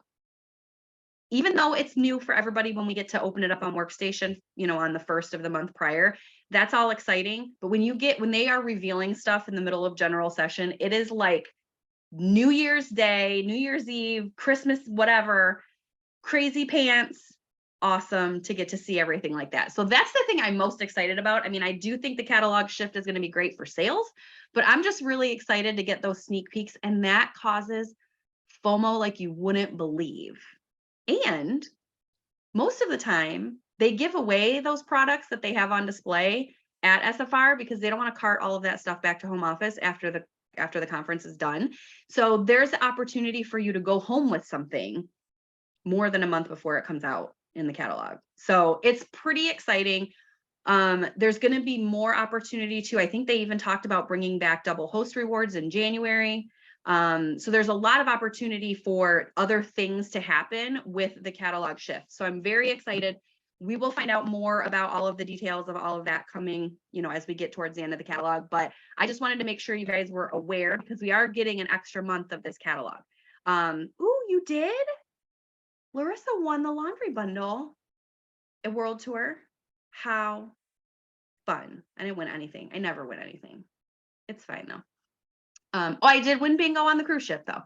Even though it's new for everybody when we get to open it up on Workstation, on the first of the month prior, that's all exciting. But when they are revealing stuff in the middle of general session, it is like New Year's Day, New Year's Eve, Christmas, whatever, crazy pants, awesome to get to see everything like that. So that's the thing I'm most excited about. I mean, I do think the catalog shift is going to be great for sales, but I'm just really excited to get those sneak peeks, and that causes FOMO like you wouldn't believe. And most of the time, they give away those products that they have on display at SFR because they don't want to cart all of that stuff back to home office after the conference is done. So there's the opportunity for you to go home with something more than a month before it comes out in the catalog. So it's pretty exciting. There's going to be more opportunity too. I think they even talked about bringing back double host rewards in January. So there's a lot of opportunity for other things to happen with the catalog shift. So I'm very excited. We will find out more about all of the details of all of that coming, as we get towards the end of the catalog. But I just wanted to make sure you guys were aware because we are getting an extra month of this catalog. Ooh, you did? Larissa won the laundry bundle at World Tour. How fun. I didn't win anything. I never win anything. It's fine though. I did win bingo on the cruise ship though.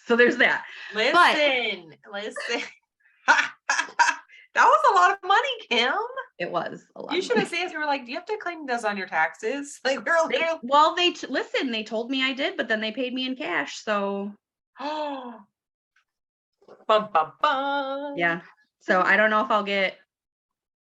So there's that. Listen. That was a lot of money, Kim. It was a lot. You should have said, you were like, do you have to claim this on your taxes? Like, we're literally. Well, listen, they told me I did, but then they paid me in cash. So Oh. Bum, bum, bum. yeah. So I don't know if I'll get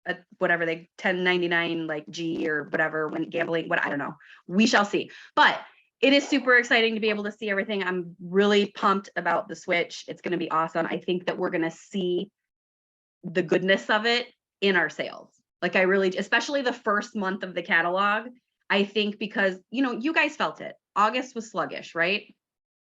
a whatever they 1099 like G or whatever when gambling, I don't know. We shall see. But it is super exciting to be able to see everything. I'm really pumped about the Switch. It's going to be awesome. I think that we're going to see the goodness of it in our sales. Like I really, especially the first month of the catalog, I think because, you guys felt it. August was sluggish, right?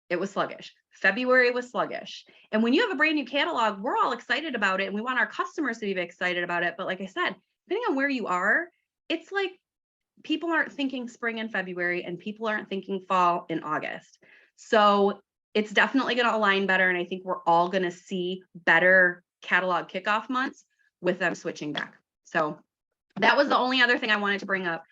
It was sluggish. February was sluggish. And when you have a brand new catalog, we're all excited about it and we want our customers to be excited about it. But like I said, depending on where you are, it's like people aren't thinking spring in February and people aren't thinking fall in August. So it's definitely going to align better. And I think we're all going to see better catalog kickoff months with them switching back. So that was the only other thing I wanted to bring up.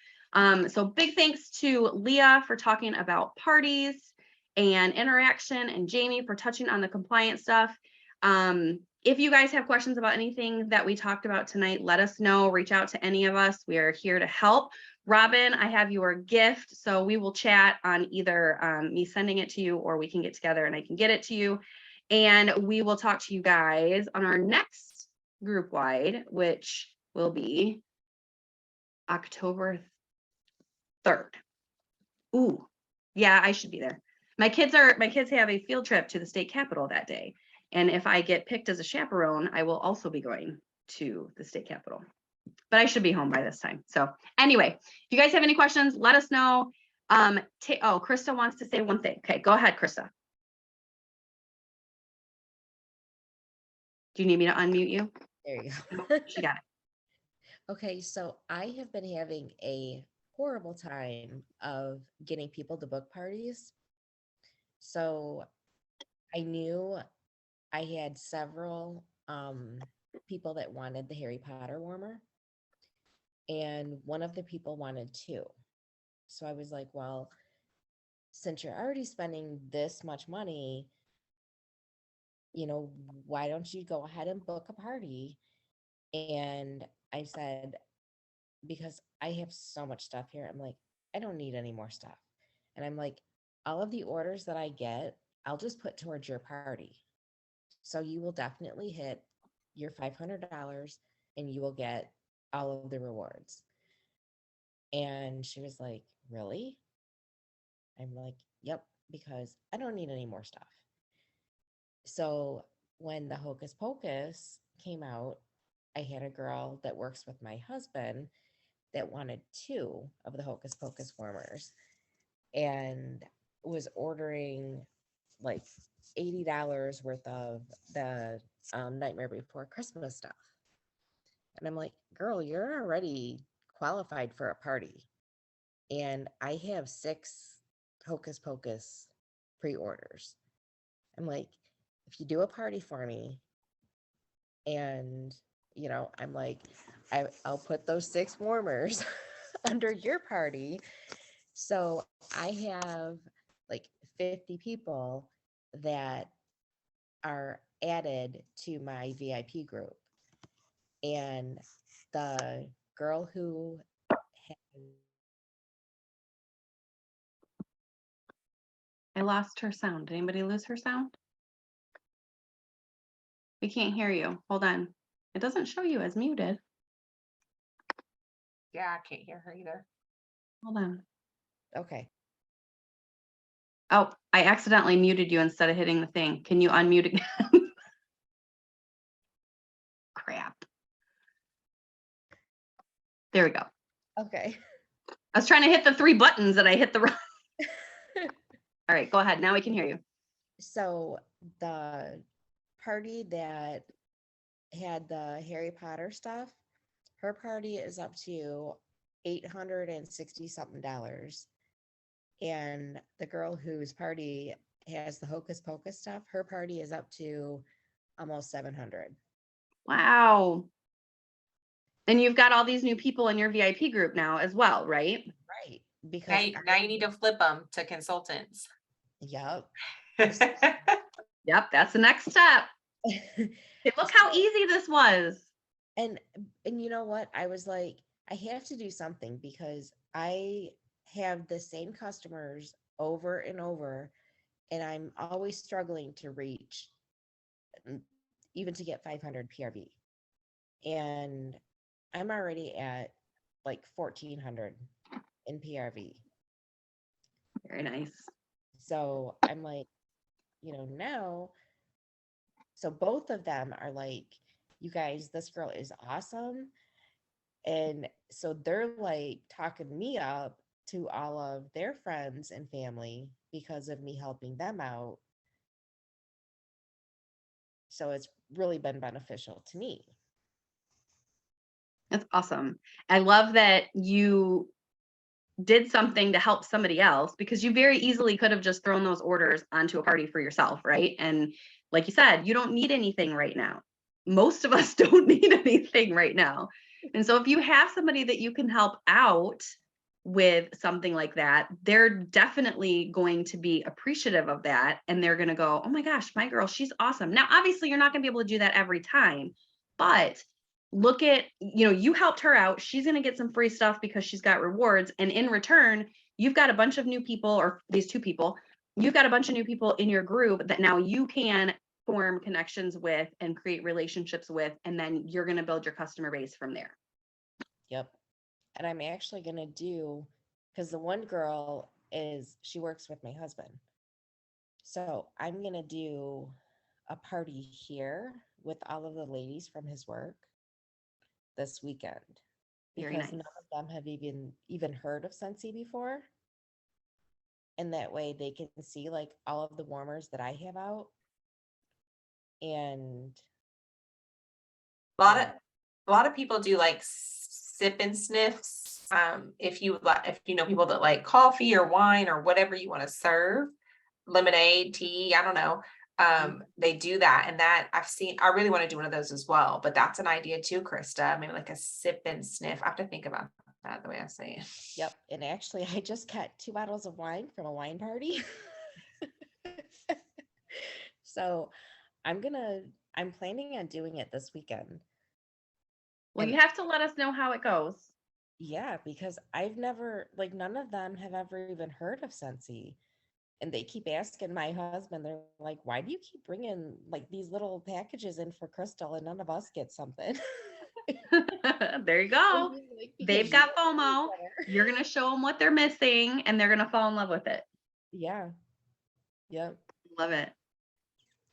So big thanks to Leah for talking about parties and interaction, and Jamie for touching on the compliance stuff. If you guys have questions about anything that we talked about tonight, let us know. Reach out to any of us. We are here to help. Robin, I have your gift, so we will chat on either me sending it to you or we can get together and I can get it to you. And we will talk to you guys on our next group wide, which will be October 3rd. Ooh, yeah, I should be there. My kids have a field trip to the state capitol that day. And if I get picked as a chaperone, I will also be going to the state capitol. But I should be home by this time. So anyway, if you guys have any questions, let us know. Krista wants to say one thing. Okay, go ahead, Krista. Do you need me to unmute you? There you Oh, go. she got it. Okay, so I have been having a horrible time of getting people to book parties. So I knew I had several people that wanted the Harry Potter warmer, and one of the people wanted 2. So I was like, well, since you're already spending this much money, why don't you go ahead and book a party? And I said, because I have so much stuff here, I'm like, I don't need any more stuff. And I'm like, all of the orders that I get, I'll just put towards your party. So you will definitely hit your $500 and you will get all of the rewards. And she was like, really? I'm like, yep, because I don't need any more stuff. So when the Hocus Pocus came out, I had a girl that works with my husband that wanted 2 of the Hocus Pocus warmers and was ordering like $80 worth of the Nightmare Before Christmas stuff. And I'm like, girl, you're already qualified for a party. And I have 6 Hocus Pocus pre-orders. I'm like, if you do a party for me and I'm like, I'll put those 6 warmers under your party. So I have like 50 people that are added to my VIP group. And the girl who had, I lost her sound. Did anybody lose her sound? We can't hear you. Hold on. It doesn't show you as muted. Yeah, I can't hear her either. Hold on. okay, Oh, I accidentally muted you instead of hitting the thing. Can you unmute again? Crap. There we go. okay. I was trying to hit the 3 buttons and I hit the wrong. All right, go ahead. Now we can hear you. So the party that had the Harry Potter stuff, her party is up to $860 something. And the girl whose party has the Hocus Pocus stuff, her party is up to almost 700. Wow. And you've got all these new people in your VIP group now as well, right? Right. Because Now you need to flip them to consultants. yep. Yep, that's the next step. Hey, look how easy this was. And you know what? I was like, I have to do something because I have the same customers over and over, and I'm always struggling to reach, even to get 500 PRV. And I'm already at like 1400 in PRV. Very nice. So I'm like, now, so both of them are like, you guys, this girl is awesome. And so they're like talking me up to all of their friends and family because of me helping them out. So it's really been beneficial to me. That's awesome. I love that you did something to help somebody else, because you very easily could have just thrown those orders onto a party for yourself, right? And like you said, you don't need anything right now. Most of us don't need anything right now. And so if you have somebody that you can help out with something like that, they're definitely going to be appreciative of that. And they're going to go, oh my gosh, my girl, she's awesome. Now, obviously, you're not going to be able to do that every time, but look at, you helped her out. She's going to get some free stuff because she's got rewards. And in return, you've got a bunch of new people, or these 2 people, you've got a bunch of new people in your group that now you can form connections with and create relationships with. And then you're going to build your customer base from there. Yep. And I'm actually going to do, because the one girl she works with my husband. So I'm going to do a party here with all of the ladies from his work this weekend. Very Because nice. none of them have even heard of Scentsy before. And that way they can see like all of the warmers that I have out. And A lot of people do like sip and sniffs. If you know people that like coffee or wine or whatever you want to serve, lemonade, tea, I don't know. They do that, and that I really want to do one of those as well. But that's an idea too, Krista. Maybe like a sip and sniff. I have to think about that the way I say it. yep. And actually I just got 2 bottles of wine from a wine party. So I'm planning on doing it this weekend. Well, And you have to let us know how it goes. yeah, because I've never, like, none of them have ever even heard of Scentsy. And they keep asking my husband, they're like, why do you keep bringing like these little packages in for Crystal and none of us get something? There you go. And he's like, They've "Because got you don't know FOMO. each other." You're going to show them what they're missing and they're going to fall in love with it. Yeah. Yep. Love it.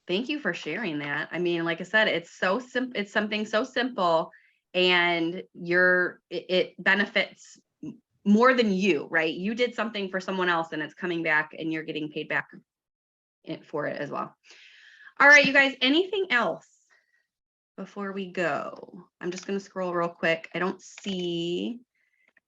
Thank you for sharing that. I mean, like I said, it's so simple. It's something so simple, and it benefits more than you, right? You did something for someone else and it's coming back and you're getting paid back for it as well. All right, you guys, anything else before we go? I'm just going to scroll real quick. I don't see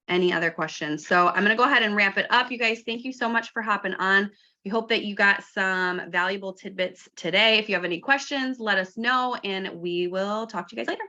any other questions. So I'm going to go ahead and wrap it up. You guys, thank you so much for hopping on. We hope that you got some valuable tidbits today. If you have any questions, let us know and we will talk to you guys later.